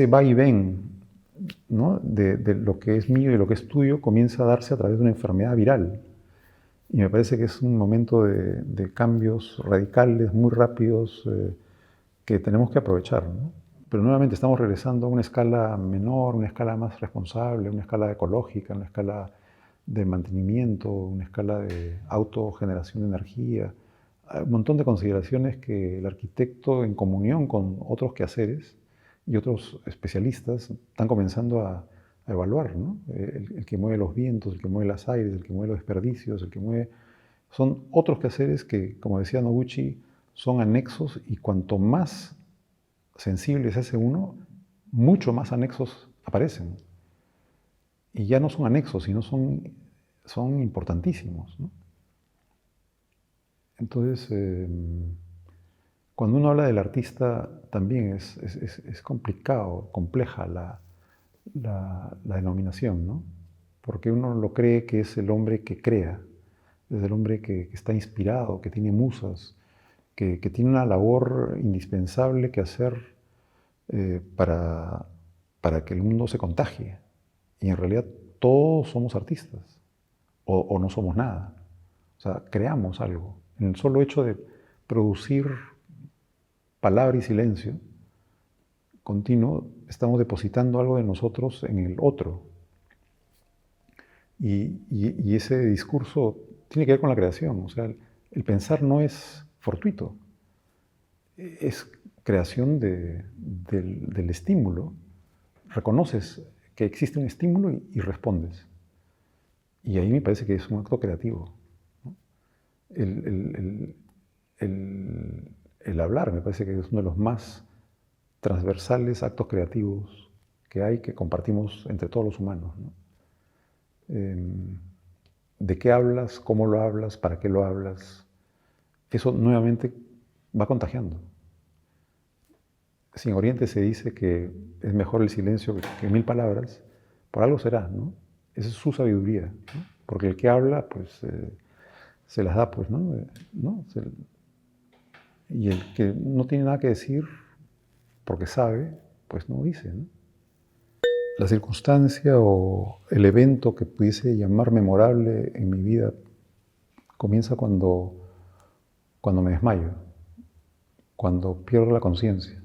va y ven, ¿no? de lo que es mío y lo que es tuyo comienza a darse a través de una enfermedad viral. Y me parece que es un momento de cambios radicales, muy rápidos, que tenemos que aprovechar, ¿no? Pero nuevamente estamos regresando a una escala menor, una escala más responsable, una escala ecológica, una escala de mantenimiento, una escala de autogeneración de energía. Hay un montón de consideraciones que el arquitecto, en comunión con otros quehaceres y otros especialistas, están comenzando a evaluar, ¿no? El que mueve los vientos, el que mueve los aires, el que mueve los desperdicios, el que mueve... Son otros quehaceres que, como decía Noguchi, son anexos, y cuanto más sensible se hace uno, mucho más anexos aparecen. Y ya no son anexos, sino son importantísimos, ¿no? Entonces, cuando uno habla del artista, también es complicado, compleja la denominación, ¿no? Porque uno lo cree que es el hombre que crea, es el hombre que está inspirado, que tiene musas, que tiene una labor indispensable que hacer para que el mundo se contagie. Y en realidad todos somos artistas, o no somos nada. O sea, creamos algo. En el solo hecho de producir palabra y silencio continuo, estamos depositando algo de nosotros en el otro. Y ese discurso tiene que ver con la creación. O sea, el pensar no es fortuito, es creación del estímulo. Reconoces que existe un estímulo y respondes. Y ahí me parece que es un acto creativo, ¿no? El hablar me parece que es uno de los más transversales actos creativos que hay, que compartimos entre todos los humanos, ¿no? ¿De qué hablas? ¿Cómo lo hablas? ¿Para qué lo hablas? Eso nuevamente va contagiando. Si en Oriente se dice que es mejor el silencio que 1000 palabras, por algo será, ¿no? Esa es su sabiduría, ¿no? Porque el que habla, pues, se las da, pues, ¿no? Y el que no tiene nada que decir, porque sabe, pues no dice, ¿no? La circunstancia o el evento que pudiese llamar memorable en mi vida comienza cuando me desmayo, cuando pierdo la conciencia,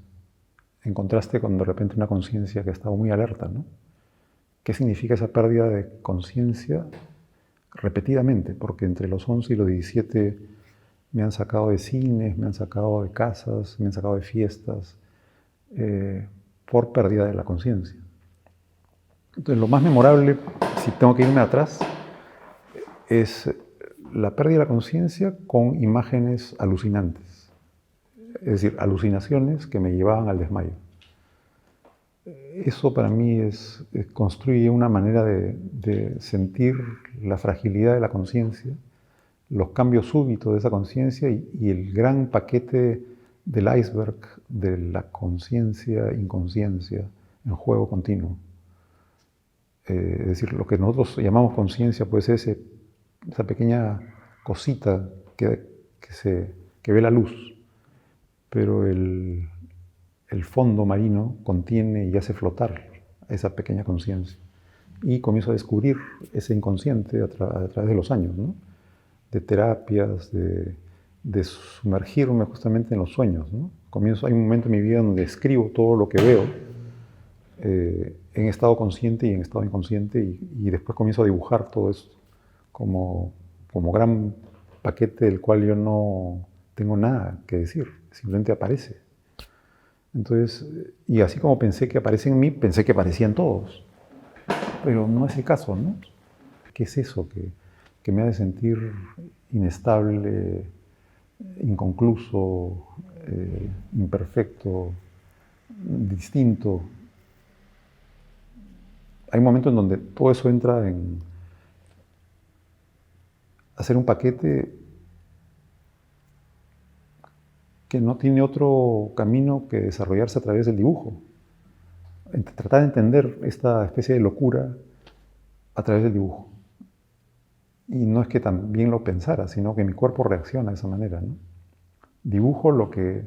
en contraste con de repente una conciencia que ha estado muy alerta, ¿no? ¿Qué significa esa pérdida de conciencia? Repetidamente, porque entre los 11 y los 17 me han sacado de cines, me han sacado de casas, me han sacado de fiestas, por pérdida de la conciencia. Entonces, lo más memorable, si tengo que irme atrás, es la pérdida de la conciencia con imágenes alucinantes. Es decir, alucinaciones que me llevaban al desmayo. Eso para mí construye una manera de sentir la fragilidad de la conciencia, los cambios súbitos de esa conciencia y el gran paquete del iceberg de la conciencia-inconsciencia en juego continuo. Es decir, lo que nosotros llamamos conciencia puede ser esa pequeña cosita que ve la luz, pero el fondo marino contiene y hace flotar esa pequeña conciencia. Y comienzo a descubrir ese inconsciente a través de los años, ¿no? De terapias, de sumergirme justamente en los sueños, ¿no? Hay un momento en mi vida donde escribo todo lo que veo en estado consciente y en estado inconsciente y después comienzo a dibujar todo eso como gran paquete del cual yo no tengo nada que decir, simplemente aparece. Entonces, y así como pensé que aparece en mí, pensé que aparecían todos. Pero no es el caso, ¿no? ¿Qué es eso que me hace sentir inestable, inconcluso, imperfecto, distinto? Hay momentos en donde todo eso entra en hacer un paquete que no tiene otro camino que desarrollarse a través del dibujo. Tratar de entender esta especie de locura a través del dibujo. Y no es que también lo pensara, sino que mi cuerpo reacciona de esa manera, ¿no? Dibujo lo que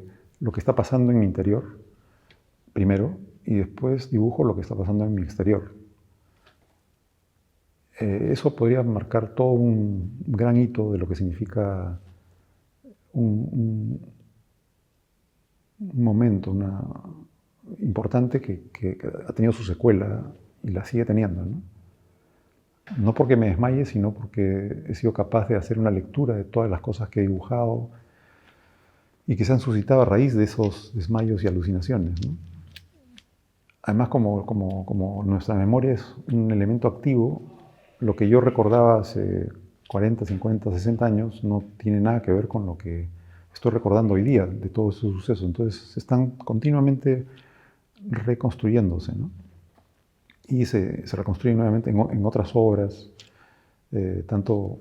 está pasando en mi interior, primero, y después dibujo lo que está pasando en mi exterior. Eso podría marcar todo un gran hito de lo que significa un momento importante que ha tenido su secuela y la sigue teniendo, ¿no? No porque me desmaye, sino porque he sido capaz de hacer una lectura de todas las cosas que he dibujado y que se han suscitado a raíz de esos desmayos y alucinaciones, ¿no? Además, como nuestra memoria es un elemento activo, lo que yo recordaba hace 40, 50, 60 años no tiene nada que ver con lo que estoy recordando hoy día de todos esos sucesos. Entonces, están continuamente reconstruyéndose, ¿no? Y se reconstruyen nuevamente en otras obras, tanto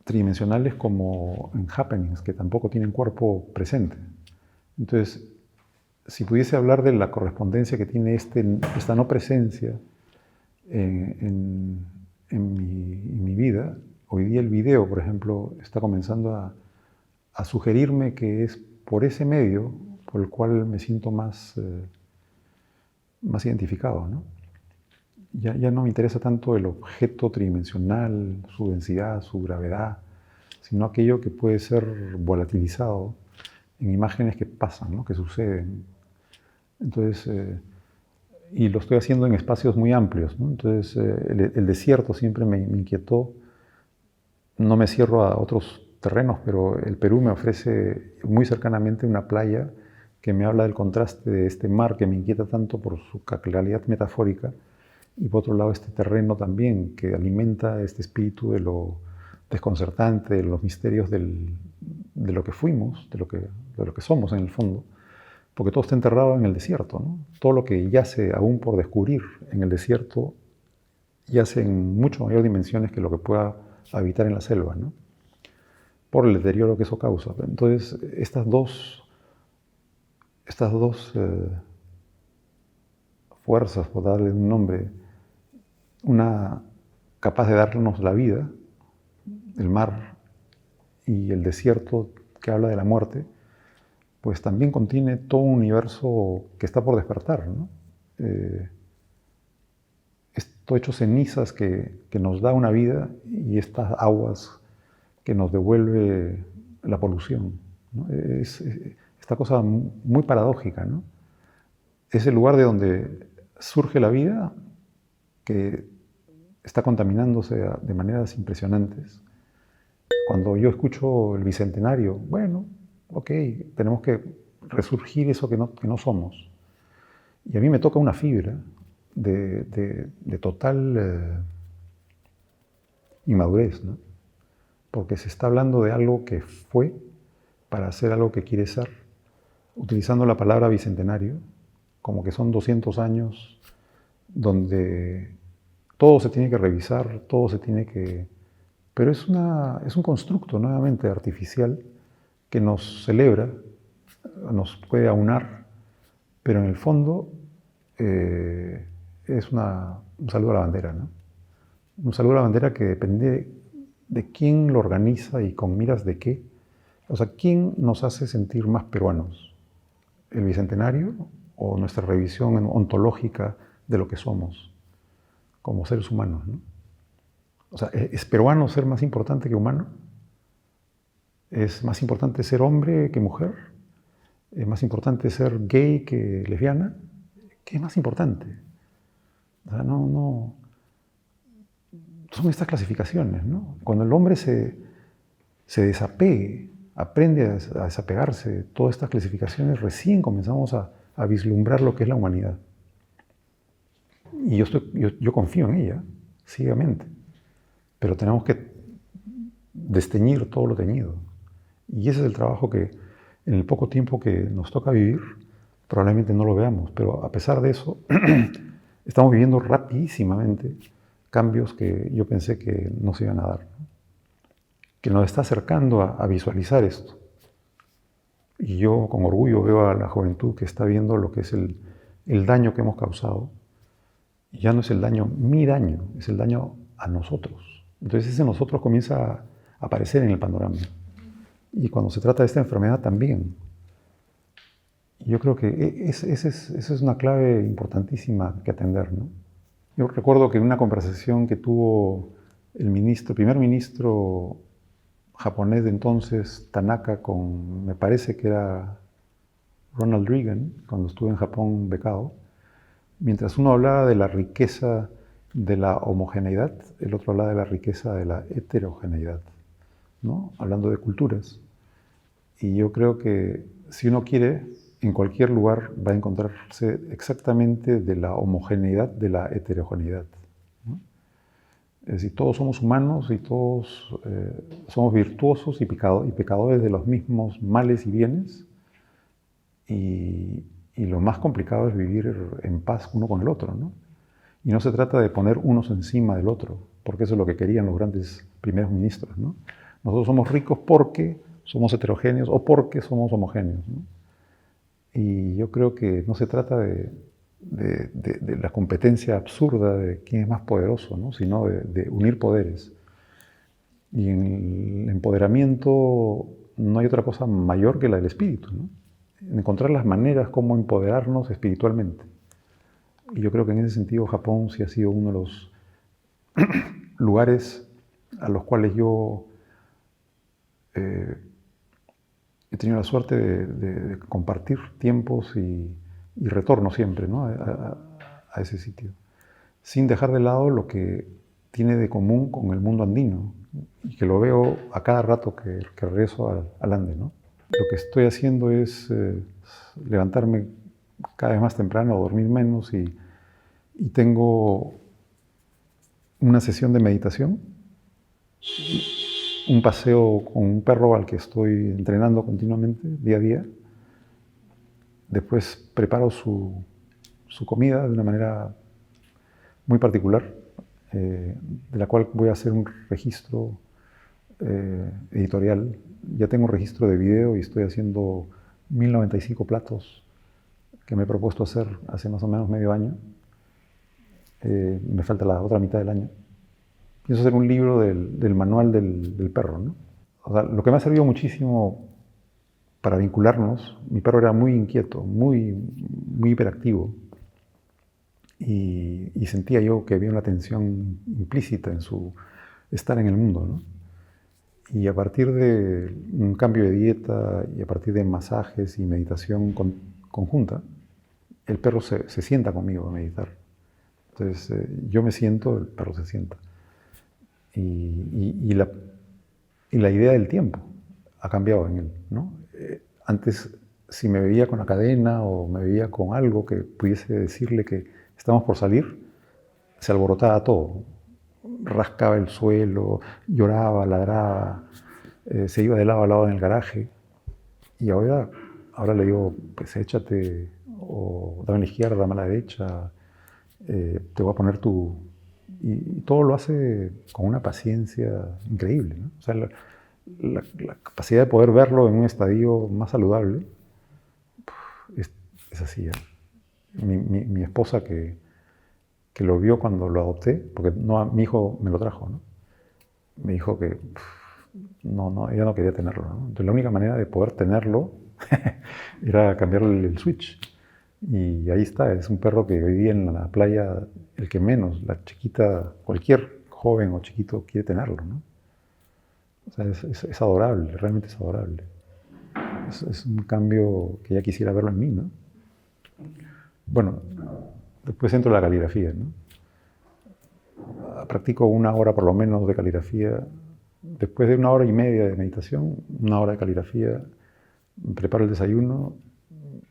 tridimensionales como en happenings, que tampoco tienen cuerpo presente. Entonces, si pudiese hablar de la correspondencia que tiene esta no presencia en mi vida, hoy día el video, por ejemplo, está comenzando a sugerirme que es por ese medio por el cual me siento más identificado, ¿no? Ya no me interesa tanto el objeto tridimensional, su densidad, su gravedad, sino aquello que puede ser volatilizado en imágenes que pasan, ¿no? Que suceden. Entonces, y lo estoy haciendo en espacios muy amplios, ¿no? Entonces, el desierto siempre me inquietó. No me cierro a otros terrenos, pero el Perú me ofrece muy cercanamente una playa que me habla del contraste de este mar que me inquieta tanto por su claridad metafórica, y por otro lado este terreno también que alimenta este espíritu de lo desconcertante, de los misterios de lo que fuimos, de lo que somos en el fondo, porque todo está enterrado en el desierto, ¿no? Todo lo que yace aún por descubrir en el desierto yace en mucho mayor dimensiones que lo que pueda habitar en la selva, ¿no? Por el deterioro que eso causa. Entonces, estas dos fuerzas, por darle un nombre, una capaz de darnos la vida, el mar, y el desierto que habla de la muerte, pues también contiene todo un universo que está por despertar, ¿no? Esto hecho cenizas que nos da una vida, y estas aguas que nos devuelve la polución, ¿no? Es esta cosa muy paradójica, ¿no? Es el lugar de donde surge la vida, que está contaminándose de maneras impresionantes. Cuando yo escucho el Bicentenario, bueno, ok, tenemos que resurgir eso que no somos. Y a mí me toca una fibra de total inmadurez, ¿no? Porque se está hablando de algo que fue para hacer algo que quiere ser, utilizando la palabra bicentenario, como que son 200 años donde todo se tiene que revisar, todo se tiene que... Pero es un constructo nuevamente artificial que nos celebra, nos puede aunar, pero en el fondo es un saludo a la bandera, ¿no? Un saludo a la bandera que depende de quién lo organiza y con miras de qué. O sea, ¿quién nos hace sentir más peruanos? ¿El Bicentenario o nuestra revisión ontológica de lo que somos como seres humanos, ¿no? O sea, ¿es peruano ser más importante que humano? ¿Es más importante ser hombre que mujer? ¿Es más importante ser gay que lesbiana? ¿Qué es más importante? O sea, no... Son estas clasificaciones, ¿no? Cuando el hombre se desapegue, aprende a desapegarse de todas estas clasificaciones, recién comenzamos a vislumbrar lo que es la humanidad. Y yo confío en ella, ciegamente. Pero tenemos que desteñir todo lo teñido. Y ese es el trabajo que, en el poco tiempo que nos toca vivir, probablemente no lo veamos. Pero a pesar de eso, estamos viviendo rapidísimamente cambios que yo pensé que no se iban a dar, ¿no? Que nos está acercando a visualizar esto. Y yo con orgullo veo a la juventud que está viendo lo que es el daño que hemos causado. Y ya no es el daño, mi daño, es el daño a nosotros. Entonces ese nosotros comienza a aparecer en el panorama. Y cuando se trata de esta enfermedad también. Y yo creo que esa es una clave importantísima que atender, ¿no? Yo recuerdo que en una conversación que tuvo el primer ministro japonés de entonces, Tanaka, me parece que era Ronald Reagan, cuando estuve en Japón becado, mientras uno hablaba de la riqueza de la homogeneidad, el otro hablaba de la riqueza de la heterogeneidad, ¿no? Hablando de culturas. Y yo creo que si uno quiere, en cualquier lugar va a encontrarse exactamente de la homogeneidad de la heterogeneidad, ¿no? Es decir, todos somos humanos y todos somos virtuosos y pecadores de los mismos males y bienes. Y lo más complicado es vivir en paz uno con el otro, ¿no? Y no se trata de poner unos encima del otro, porque eso es lo que querían los grandes primeros ministros, ¿no? Nosotros somos ricos porque somos heterogéneos o porque somos homogéneos, ¿no? Y yo creo que no se trata de la competencia absurda de quién es más poderoso, ¿no? Sino de unir poderes. Y en el empoderamiento no hay otra cosa mayor que la del espíritu, ¿no? Encontrar las maneras como empoderarnos espiritualmente. Y yo creo que en ese sentido Japón sí ha sido uno de los lugares a los cuales yo he tenido la suerte de compartir tiempos y retorno siempre, ¿no? a ese sitio, sin dejar de lado lo que tiene de común con el mundo andino, y que lo veo a cada rato que regreso al Ande, ¿no? Lo que estoy haciendo es levantarme cada vez más temprano, dormir menos, y tengo una sesión de meditación, un paseo con un perro al que estoy entrenando continuamente, día a día. Después preparo su comida de una manera muy particular, de la cual voy a hacer un registro editorial. Ya tengo un registro de video y estoy haciendo 1095 platos que me he propuesto hacer hace más o menos medio año. Me falta la otra mitad del año. Pienso hacer un libro del manual del perro, ¿no? O sea, lo que me ha servido muchísimo para vincularnos, mi perro era muy inquieto, muy hiperactivo, y sentía yo que había una tensión implícita en su estar en el mundo, ¿no? Y a partir de un cambio de dieta y a partir de masajes y meditación conjunta, el perro se sienta conmigo a meditar. Entonces yo me siento, el perro se sienta. Y la idea del tiempo ha cambiado en él, ¿no? Antes, si me veía con la cadena o me veía con algo que pudiese decirle que estábamos por salir, se alborotaba todo. Rascaba el suelo, lloraba, ladraba, se iba de lado a lado en el garaje. Y ahora le digo, pues échate, o dame a la izquierda, dame a la derecha, te voy a poner tu... Y todo lo hace con una paciencia increíble, ¿no? O sea, la capacidad de poder verlo en un estadio más saludable es así. Mi esposa que lo vio cuando lo adopté, porque no, mi hijo me lo trajo, ¿no? Me dijo que ella no quería tenerlo, ¿no? Entonces la única manera de poder tenerlo era cambiarle el switch. Y ahí está, es un perro que hoy día en la playa, el que menos, la chiquita, cualquier joven o chiquito quiere tenerlo, ¿no? O sea, es adorable, realmente es adorable. Es un cambio que ya quisiera verlo en mí, ¿no? Bueno, después entro a la caligrafía, ¿no? Practico 1 hora por lo menos de caligrafía. Después de 1 hora y media de meditación, 1 hora de caligrafía, preparo el desayuno,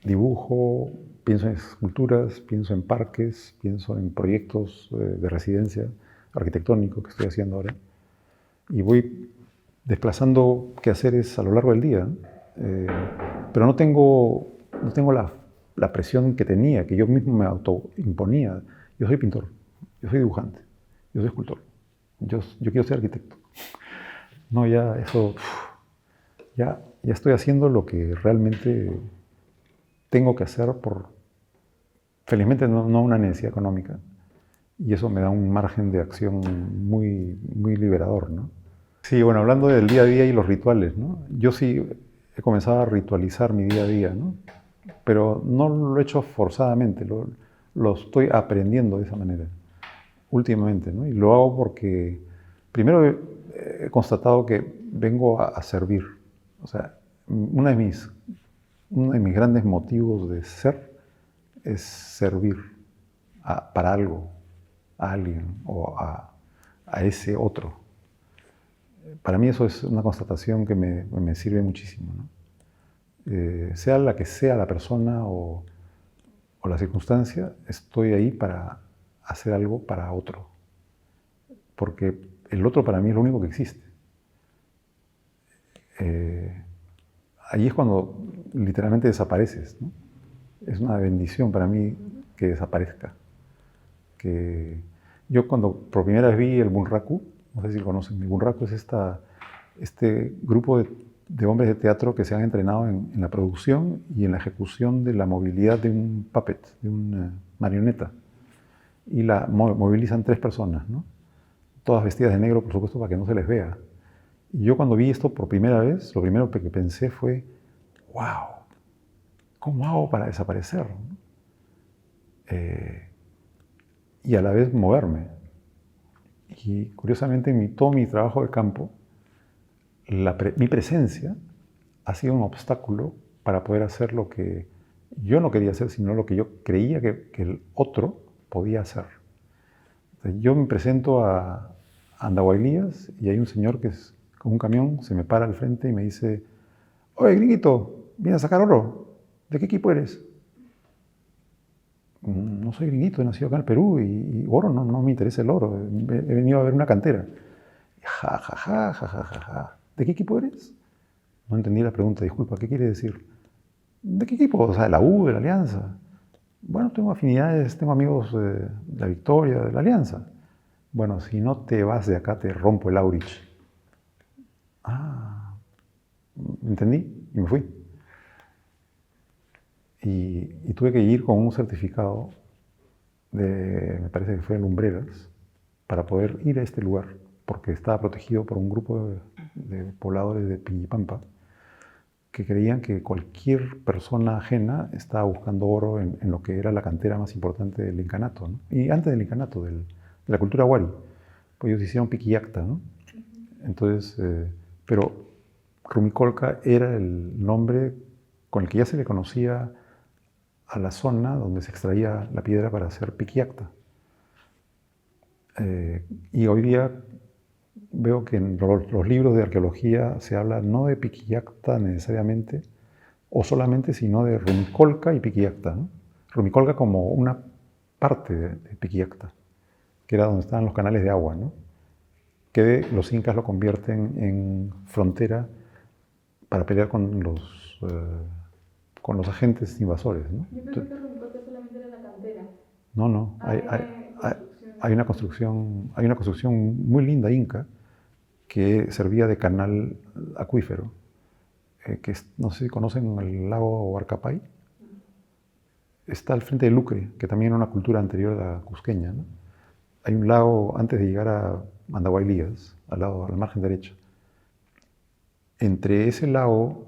dibujo, pienso en esculturas, pienso en parques, pienso en proyectos de residencia arquitectónico que estoy haciendo ahora. Y voy desplazando quehaceres a lo largo del día. Pero no tengo la presión que tenía, que yo mismo me autoimponía. Yo soy pintor, yo soy dibujante, yo soy escultor, yo quiero ser arquitecto. No, ya eso, ya estoy haciendo lo que realmente tengo que hacer felizmente no una necesidad económica, y eso me da un margen de acción muy, muy liberador, ¿no? Sí, bueno, hablando del día a día y los rituales, ¿no? Yo sí he comenzado a ritualizar mi día a día, ¿no? Pero no lo he hecho forzadamente, lo estoy aprendiendo de esa manera, últimamente, ¿no? Y lo hago porque, primero he constatado que vengo a servir. O sea, uno de mis grandes motivos de ser es servir para algo, a alguien o a ese otro. Para mí eso es una constatación que me sirve muchísimo, ¿no? Sea la que sea la persona o la circunstancia, estoy ahí para hacer algo para otro. Porque el otro para mí es lo único que existe. Allí es cuando literalmente desapareces, ¿no? Es una bendición para mí que desaparezca. Que yo cuando por primera vez vi el Bunraku, no sé si lo conocen, el Bunraku es este grupo de hombres de teatro que se han entrenado en la producción y en la ejecución de la movilidad de un puppet, de una marioneta. Y la movilizan 3 personas, ¿no? Todas vestidas de negro, por supuesto, para que no se les vea. Y yo cuando vi esto por primera vez, lo primero que pensé fue, wow, ¿cómo hago para desaparecer? Y a la vez moverme. Y curiosamente todo mi trabajo de campo, mi presencia ha sido un obstáculo para poder hacer lo que yo no quería hacer, sino lo que yo creía que el otro podía hacer. Entonces, yo me presento a Andahuaylías y hay un señor que con un camión se me para al frente y me dice, oye, gringuito, ¿vienes a sacar oro? ¿De qué equipo eres? No soy gringuito, he nacido acá en el Perú y oro no me interesa el oro, he venido a ver una cantera. Ja, ja, ja, ja, ja, ja, ja. ¿De qué equipo eres? No entendí la pregunta, disculpa, ¿qué quiere decir? ¿De qué equipo? O sea, de la U, de la Alianza. Bueno, tengo afinidades, tengo amigos de la Victoria, de la Alianza. Bueno, si no te vas de acá, te rompo el Aurich. Ah, entendí y me fui. Y tuve que ir con un certificado me parece que fue Lumbreras, para poder ir a este lugar, porque estaba protegido por un grupo de pobladores de Piñipampa que creían que cualquier persona ajena estaba buscando oro en lo que era la cantera más importante del incanato, ¿no? Y antes del incanato, de la cultura wari, pues ellos hicieron piquillacta, ¿no? Entonces, pero Rumicolca era el nombre con el que ya se le conocía a la zona donde se extraía la piedra para hacer piquillacta. Y hoy día veo que en los libros de arqueología se habla no de piquillacta necesariamente o solamente, sino de Rumicolca y piquillacta, ¿no? Rumicolca como una parte de Piquillacta, que era donde estaban los canales de agua, ¿no? Que los incas lo convierten en frontera para pelear con los agentes invasores, ¿no? Yo pensé que Rumicolca solamente era la cantera. No. Hay una construcción muy linda inca que servía de canal acuífero, no sé si conocen el lago Huarcapay. Está al frente de Lucre, que también era una cultura anterior a la cusqueña, ¿no? Hay un lago antes de llegar a Andahuaylías, al margen derecho. Entre ese lago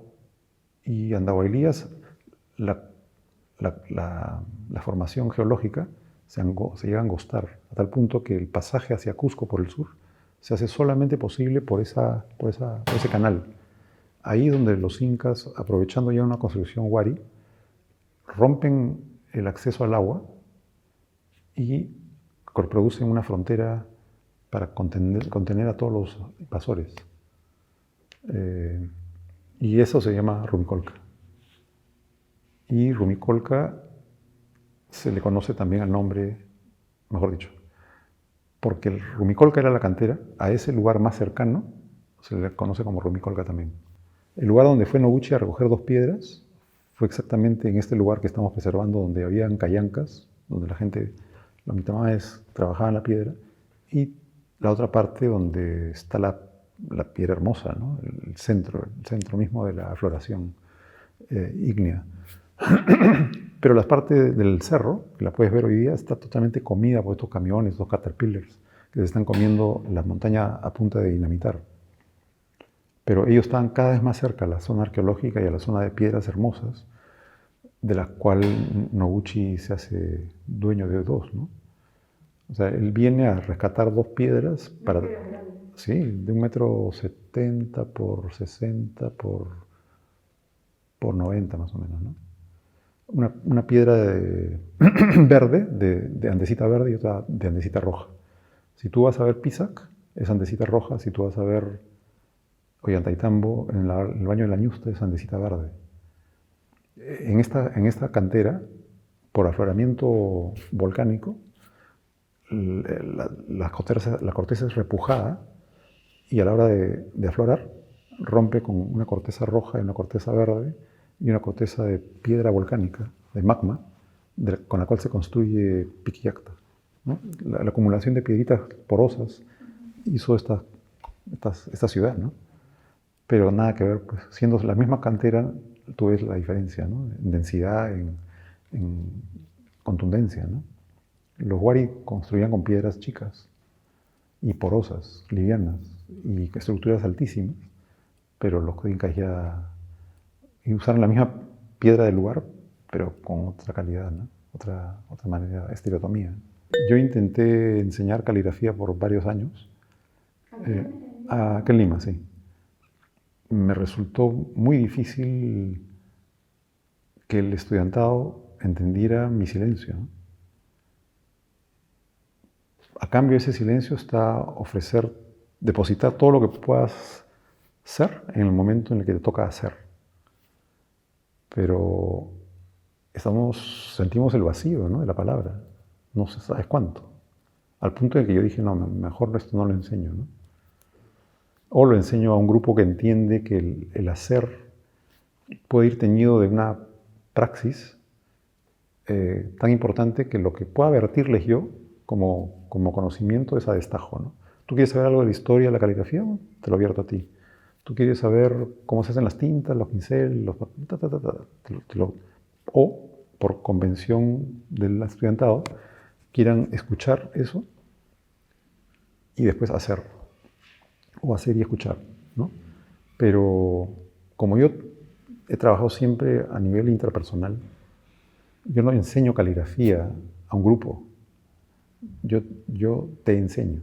y Andahuaylías, la formación geológica se llega a angostar, a tal punto que el pasaje hacia Cusco por el sur se hace solamente posible por ese canal. Ahí donde los incas, aprovechando ya una construcción huari, rompen el acceso al agua y producen una frontera para contener a todos los invasores. Y eso se llama Rumicolca. Y Rumicolca se le conoce también al nombre, mejor dicho, porque el Rumicolca era la cantera, a ese lugar más cercano se le conoce como Rumicolca también. El lugar donde fue Noguchi a recoger 2 piedras fue exactamente en este lugar que estamos preservando, donde habían callancas, donde la gente, los mitamaes, trabajaban la piedra, y la otra parte donde está la piedra hermosa, ¿no? el centro mismo de la floración ígnea. Pero la parte del cerro, que la puedes ver hoy día, está totalmente comida por estos camiones, estos caterpillars, que se están comiendo la montaña a punta de dinamitar. Pero ellos estaban cada vez más cerca a la zona arqueológica y a la zona de piedras hermosas, de las cuales Noguchi se hace dueño de 2, ¿no? O sea, él viene a rescatar 2 piedras para... Sí, de 1,70 m por 60 por 90 más o menos, ¿no? Una piedra verde, de andesita verde y otra de andesita roja. Si tú vas a ver Pisac, es andesita roja. Si tú vas a ver Ollantaytambo, en el Baño de la Ñusta, es andesita verde. En esta cantera, por afloramiento volcánico, la corteza es repujada y a la hora de aflorar rompe con una corteza roja y una corteza verde y una corteza de piedra volcánica, de magma, con la cual se construye Piquillacta, ¿no? La acumulación de piedritas porosas hizo esta ciudad, ¿no? Pero nada que ver, pues, siendo la misma cantera, tú ves la diferencia, ¿no? En densidad, en contundencia, ¿no? Los huari construían con piedras chicas y porosas, livianas, y estructuras altísimas, pero los incas ya usaron la misma piedra del lugar, pero con otra calidad, ¿no? Otra manera, estereotomía. Yo intenté enseñar caligrafía por varios años. Aquí en Lima, sí. Me resultó muy difícil que el estudiantado entendiera mi silencio, ¿no? A cambio de ese silencio está depositar todo lo que puedas ser en el momento en el que te toca hacer. Pero sentimos el vacío, ¿no? De la palabra, no sé, ¿sabes cuánto? Al punto de que yo dije, no, mejor esto no lo enseño, ¿no? O lo enseño a un grupo que entiende que el hacer puede ir teñido de una praxis tan importante que lo que pueda vertirles yo como conocimiento es a destajo, ¿no? ¿Tú quieres saber algo de la historia de la caligrafía? Te lo abierto a ti. ¿Tú quieres saber cómo se hacen las tintas, los pinceles, o por convención del estudiantado quieran escuchar eso y después hacer, o hacer y escuchar, ¿no? Pero como yo he trabajado siempre a nivel intrapersonal, yo no enseño caligrafía a un grupo, yo te enseño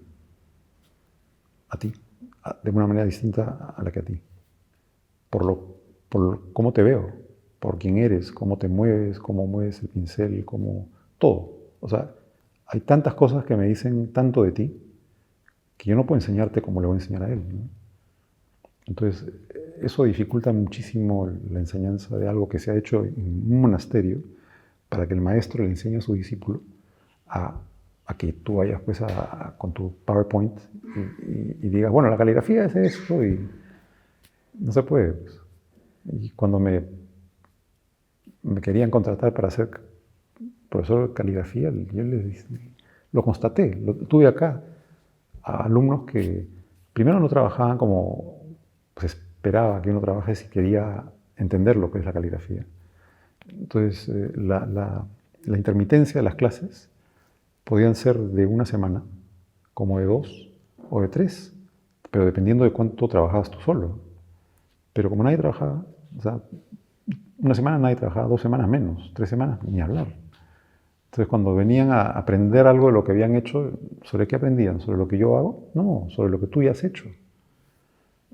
a ti, de una manera distinta a la que a ti, por cómo te veo, por quién eres, cómo te mueves, cómo mueves el pincel, todo. O sea, hay tantas cosas que me dicen tanto de ti que yo no puedo enseñarte como le voy a enseñar a él, ¿no? Entonces, eso dificulta muchísimo la enseñanza de algo que se ha hecho en un monasterio para que el maestro le enseñe a su discípulo a que tú vayas pues con tu PowerPoint y digas, bueno, la caligrafía es esto y no se puede. Pues. Y cuando me querían contratar para ser profesor de caligrafía, yo les dije, lo constaté, tuve acá a alumnos que primero no trabajaban como pues, esperaba que uno trabaje si quería entender lo que es la caligrafía. Entonces, la intermitencia de las clases podían ser de una semana, como de 2 o de 3, pero dependiendo de cuánto trabajabas tú solo. Pero como nadie trabajaba, o sea, una semana nadie trabajaba, 2 semanas menos, 3 semanas ni hablar. Entonces, cuando venían a aprender algo de lo que habían hecho, ¿sobre qué aprendían? ¿Sobre lo que yo hago? No, sobre lo que tú ya has hecho.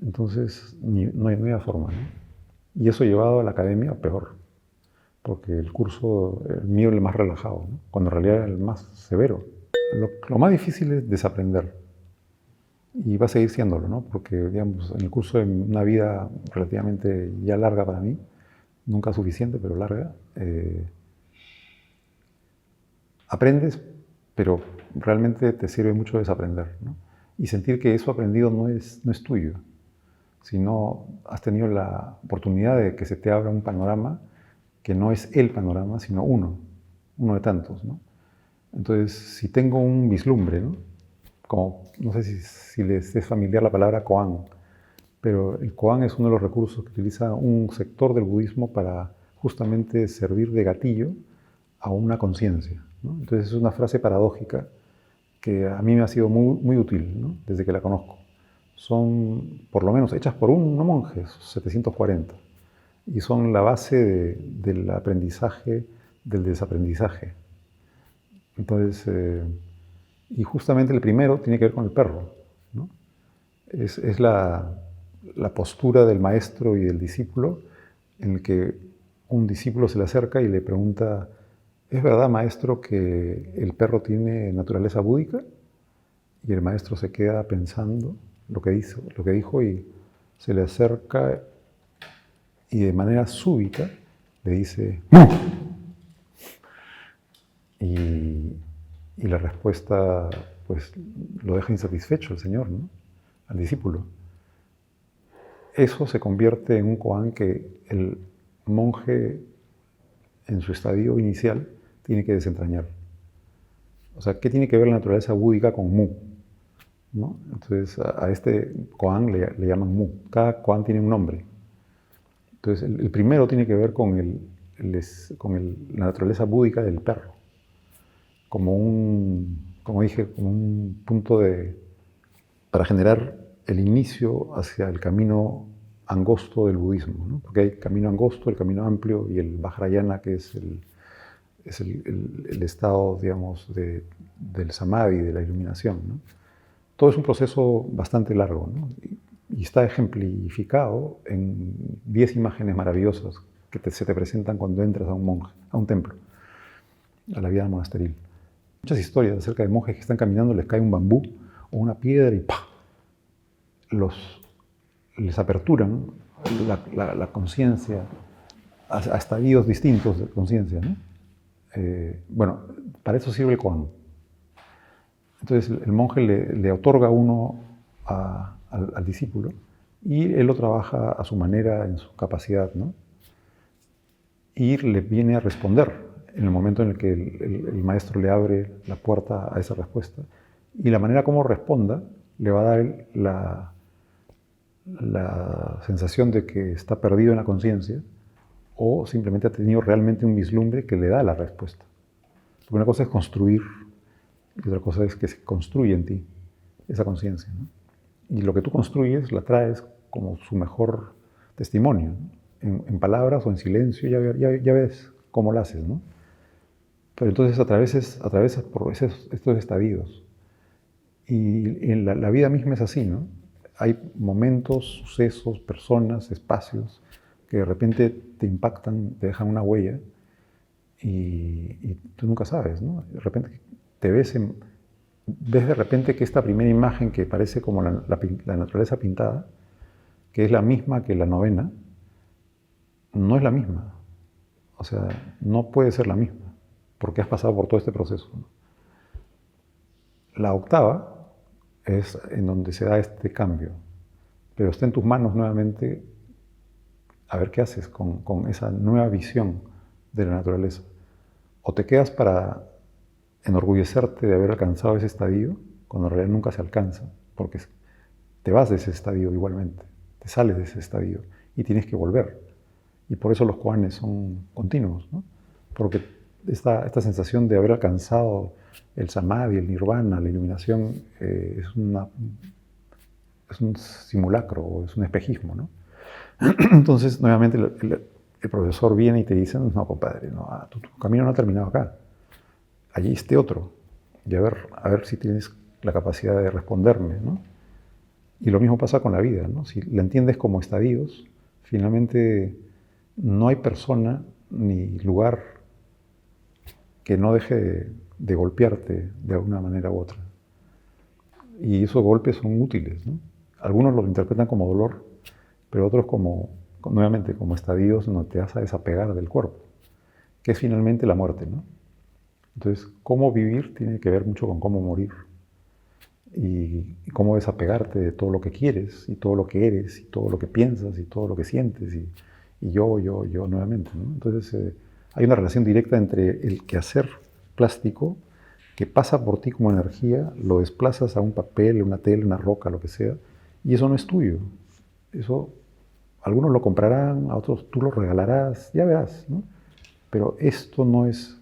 Entonces, no había forma, ¿no? Y eso llevado a la academia, peor. Porque el curso, el mío era el más relajado, ¿no? Cuando en realidad era el más severo. Lo más difícil es desaprender. Y va a seguir siéndolo, ¿no? Porque, digamos, en el curso de una vida relativamente ya larga para mí, nunca suficiente, pero larga, aprendes, pero realmente te sirve mucho desaprender, ¿no? Y sentir que eso aprendido no es tuyo, sino has tenido la oportunidad de que se te abra un panorama que no es el panorama, sino uno de tantos, ¿no? Entonces, si tengo un vislumbre, ¿no? Como, no sé si les es familiar la palabra koan, pero el koan es uno de los recursos que utiliza un sector del budismo para justamente servir de gatillo a una conciencia, ¿no? Entonces es una frase paradójica que a mí me ha sido muy útil, ¿no? Desde que la conozco. Son, por lo menos, hechas por un monje, 740, y son la base del aprendizaje, del desaprendizaje. Entonces, y justamente el primero tiene que ver con el perro, ¿no? Es la postura del maestro y del discípulo en el que un discípulo se le acerca y le pregunta, ¿es verdad, maestro, que el perro tiene naturaleza búdica? Y el maestro se queda pensando lo que dijo y se le acerca y de manera súbita le dice ¡mu! Y la respuesta pues lo deja insatisfecho el Señor, ¿no? Al discípulo. Eso se convierte en un koan que el monje en su estadio inicial tiene que desentrañar. O sea, ¿qué tiene que ver la naturaleza búdica con mu? ¿No? Entonces a este koan le llaman mu. Cada koan tiene un nombre. Entonces el primero tiene que ver con la naturaleza búdica del perro. Como dije, como un punto para generar el inicio hacia el camino angosto del budismo, ¿no? Porque hay el camino angosto, el camino amplio y el Vajrayana, que es el estado, digamos, del samadhi, de la iluminación, ¿no? Todo es un proceso bastante largo, ¿no? Y está ejemplificado en 10 imágenes maravillosas que se te presentan cuando entras a un monje, a un templo, a la vida monasteril. Muchas historias acerca de monjes que están caminando, les cae un bambú o una piedra y ¡pah! Les aperturan la conciencia a estadios distintos de conciencia, ¿no? Bueno, para eso sirve el koan. Entonces el monje le otorga uno al discípulo y él lo trabaja a su manera, en su capacidad, ¿no? Y le viene a responder en el momento en el que el maestro le abre la puerta a esa respuesta. Y la manera como responda le va a dar la sensación de que está perdido en la conciencia o simplemente ha tenido realmente un vislumbre que le da la respuesta. Porque una cosa es construir y otra cosa es que se construye en ti esa conciencia, ¿no? Y lo que tú construyes la traes como su mejor testimonio, ¿no? En palabras o en silencio, ya ves cómo lo haces, ¿no? Pero entonces atravesas por estos estadios. Y en la vida misma es así, ¿no? Hay momentos, sucesos, personas, espacios que de repente te impactan, te dejan una huella y tú nunca sabes, ¿no? De repente te ves de repente que esta primera imagen que parece como la naturaleza pintada, que es la misma que la novena, no es la misma. O sea, no puede ser la misma, porque has pasado por todo este proceso, ¿no? La octava es en donde se da este cambio, pero está en tus manos nuevamente a ver qué haces con esa nueva visión de la naturaleza. O te quedas para enorgullecerte de haber alcanzado ese estadio, cuando en realidad nunca se alcanza, porque te vas de ese estadio igualmente, te sales de ese estadio y tienes que volver. Y por eso los koanes son continuos, ¿no? Porque esta sensación de haber alcanzado el samadhi, el nirvana, la iluminación, es un simulacro, o es un espejismo, ¿no? Entonces, nuevamente, el profesor viene y te dice, no, compadre, no, tu camino no ha terminado acá. Allí esté otro. Y a ver si tienes la capacidad de responderme, ¿no? Y lo mismo pasa con la vida, ¿no? Si la entiendes como estadios, finalmente no hay persona ni lugar que no deje de golpearte de alguna manera u otra. Y esos golpes son útiles, ¿no? Algunos los interpretan como dolor, pero otros nuevamente, como estadios donde te vas a desapegar del cuerpo, que es finalmente la muerte, ¿no? Entonces, cómo vivir tiene que ver mucho con cómo morir. Y cómo desapegarte de todo lo que quieres, y todo lo que eres, y todo lo que piensas, y todo lo que sientes, y yo nuevamente, ¿no? Entonces, hay una relación directa entre el quehacer plástico que pasa por ti como energía, lo desplazas a un papel, una tela, una roca, lo que sea, y eso no es tuyo. Eso, algunos lo comprarán, a otros tú lo regalarás, ya verás, ¿no? Pero esto no es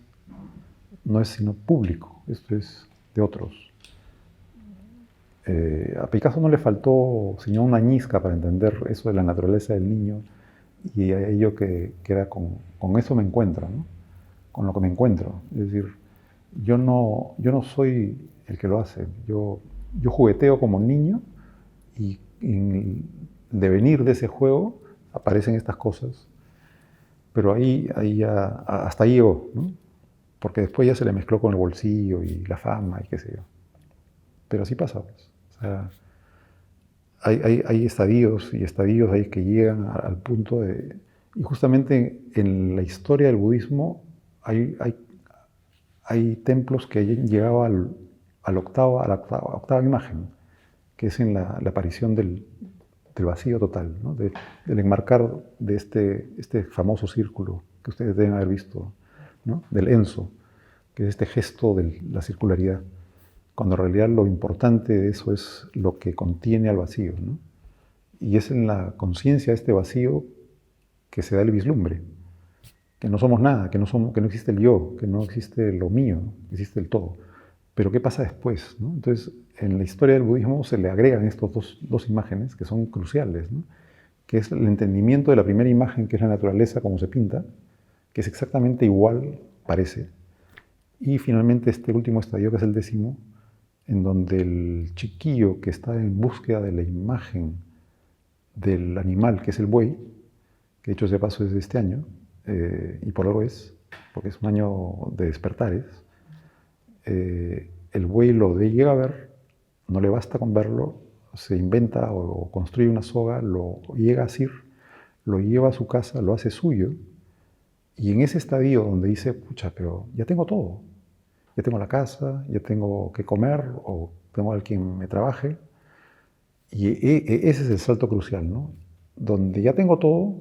sino público, esto es de otros. A Picasso no le faltó sino una ñisca para entender eso de la naturaleza del niño y a ello que era con eso me encuentro, ¿no? Con lo que me encuentro. Es decir, yo no soy el que lo hace. Yo jugueteo como niño y en el devenir de ese juego aparecen estas cosas, pero hasta ahí llegó, ¿no? Porque después ya se le mezcló con el bolsillo y la fama y qué sé yo. Pero así pasa, pues. O sea, hay estadios y estadios ahí que llegan al punto de... Y justamente en la historia del budismo hay templos que han llegado a la octava imagen, que es en la aparición del vacío total, ¿no? Del enmarcar de este famoso círculo que ustedes deben haber visto, ¿no? Del Enso, que es este gesto de la circularidad, cuando en realidad lo importante de eso es lo que contiene al vacío, ¿no? Y es en la conciencia de este vacío que se da el vislumbre, que no somos nada, que no existe el yo, que no existe lo mío, que existe el todo. Pero ¿qué pasa después, ¿no? Entonces, en la historia del budismo se le agregan estas dos imágenes que son cruciales, ¿no? Que es el entendimiento de la primera imagen, que es la naturaleza como se pinta, que es exactamente igual, parece, y finalmente este último estadio, que es el 10º, en donde el chiquillo que está en búsqueda de la imagen del animal, que es el buey, que dicho sea paso es de este año, y por algo es, porque es un año de despertares, el buey lo llega a ver, no le basta con verlo, se inventa o construye una soga, lo llega a asir, lo lleva a su casa, lo hace suyo, y en ese estadio donde dice, pucha, pero ya tengo todo, ya tengo la casa, ya tengo que comer, o tengo alguien que me trabaje, y ese es el salto crucial, ¿no? Donde ya tengo todo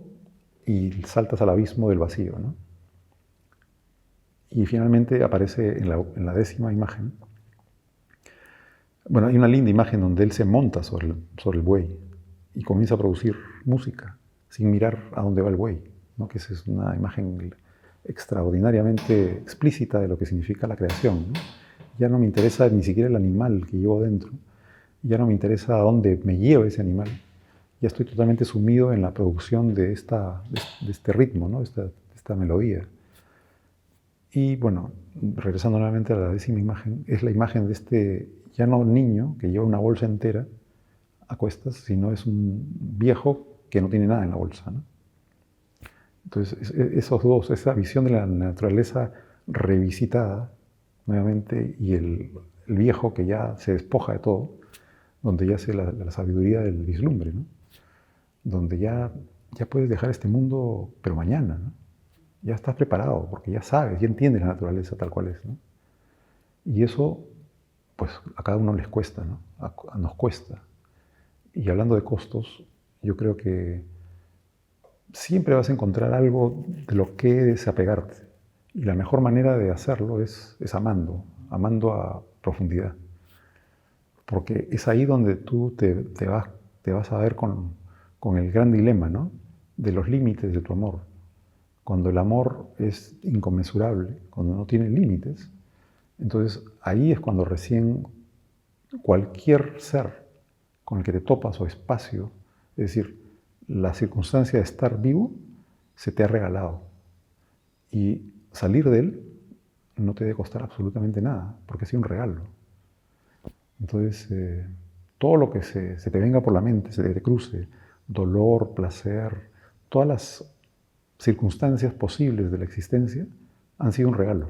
y saltas al abismo del vacío, ¿no? Y finalmente aparece en la 10ª imagen. Bueno, hay una linda imagen donde él se monta sobre el buey y comienza a producir música sin mirar a dónde va el buey, ¿no? Que esa es una imagen extraordinariamente explícita de lo que significa la creación, ¿no? Ya no me interesa ni siquiera el animal que llevo dentro, ya no me interesa a dónde me lleva ese animal, ya estoy totalmente sumido en la producción de este ritmo, ¿no? de esta melodía. Y bueno, regresando nuevamente a la 10ª imagen, es la imagen de este, ya no niño que lleva una bolsa entera a cuestas, sino es un viejo que no tiene nada en la bolsa, ¿no? Entonces, esos dos, esa visión de la naturaleza revisitada nuevamente y el viejo que ya se despoja de todo, donde yace la sabiduría del vislumbre, ¿no? Donde ya puedes dejar este mundo, pero mañana, ¿no? Ya estás preparado, porque ya sabes, ya entiendes la naturaleza tal cual es, ¿no? Y eso pues a cada uno les cuesta, ¿no? Nos cuesta. Y hablando de costos, yo creo que siempre vas a encontrar algo de lo que desapegarte. Y la mejor manera de hacerlo es amando a profundidad. Porque es ahí donde tú te vas a ver con el gran dilema, ¿no? De los límites de tu amor. Cuando el amor es inconmensurable, cuando no tiene límites, entonces ahí es cuando recién cualquier ser con el que te topas o espacio, es decir, la circunstancia de estar vivo, se te ha regalado. Y salir de él no te debe costar absolutamente nada, porque ha sido un regalo. Entonces, todo lo que se te venga por la mente, se te cruce, dolor, placer, todas las circunstancias posibles de la existencia han sido un regalo.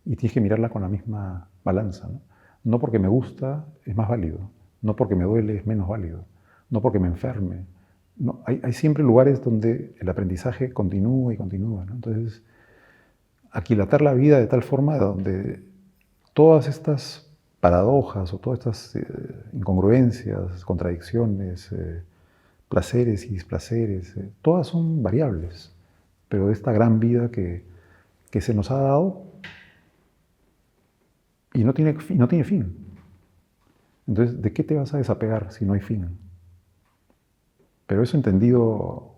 Y tienes que mirarla con la misma balanza, ¿no? No porque me gusta es más válido, no porque me duele es menos válido, no porque me enferme. No, hay siempre lugares donde el aprendizaje continúa y continúa, ¿no? Entonces, aquilatar la vida de tal forma donde todas estas paradojas o todas estas incongruencias, contradicciones, placeres y displaceres, todas son variables, pero de esta gran vida que se nos ha dado y no tiene fin. Entonces, ¿de qué te vas a desapegar si no hay fin? Pero eso entendido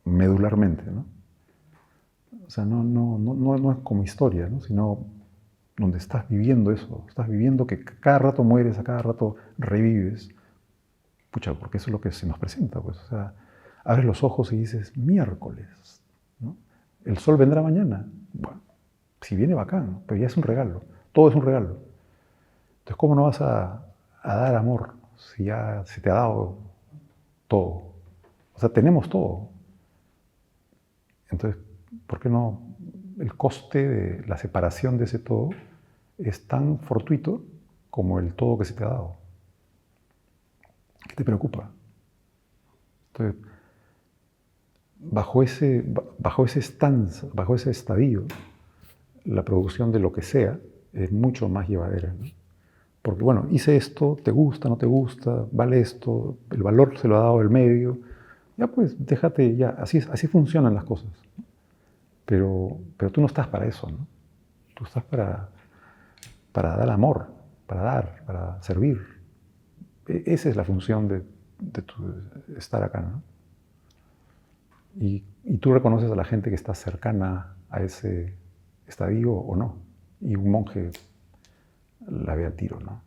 medularmente, ¿no? O sea, no es como historia, ¿no? Sino donde estás viviendo eso, estás viviendo que cada rato mueres, a cada rato revives. Pucha, porque eso es lo que se nos presenta, pues. O sea, abres los ojos y dices, miércoles, ¿no? El sol vendrá mañana. Bueno, si viene bacán, pero ya es un regalo. Todo es un regalo. Entonces, ¿cómo no vas a dar amor si ya se te ha dado todo? O sea, tenemos todo. Entonces, ¿por qué no? El coste de la separación de ese todo es tan fortuito como el todo que se te ha dado. ¿Qué te preocupa? Entonces, bajo ese estadio, la producción de lo que sea es mucho más llevadera, ¿no? Porque, bueno, hice esto, te gusta, no te gusta, vale esto, el valor se lo ha dado el medio, ya pues déjate, ya, así funcionan las cosas. Pero tú no estás para eso, ¿no? Tú estás para dar amor, para servir. Esa es la función de tu estar acá, ¿no? Y tú reconoces a la gente que está cercana a ese estadio o no. Y un monje la ve al tiro, ¿no?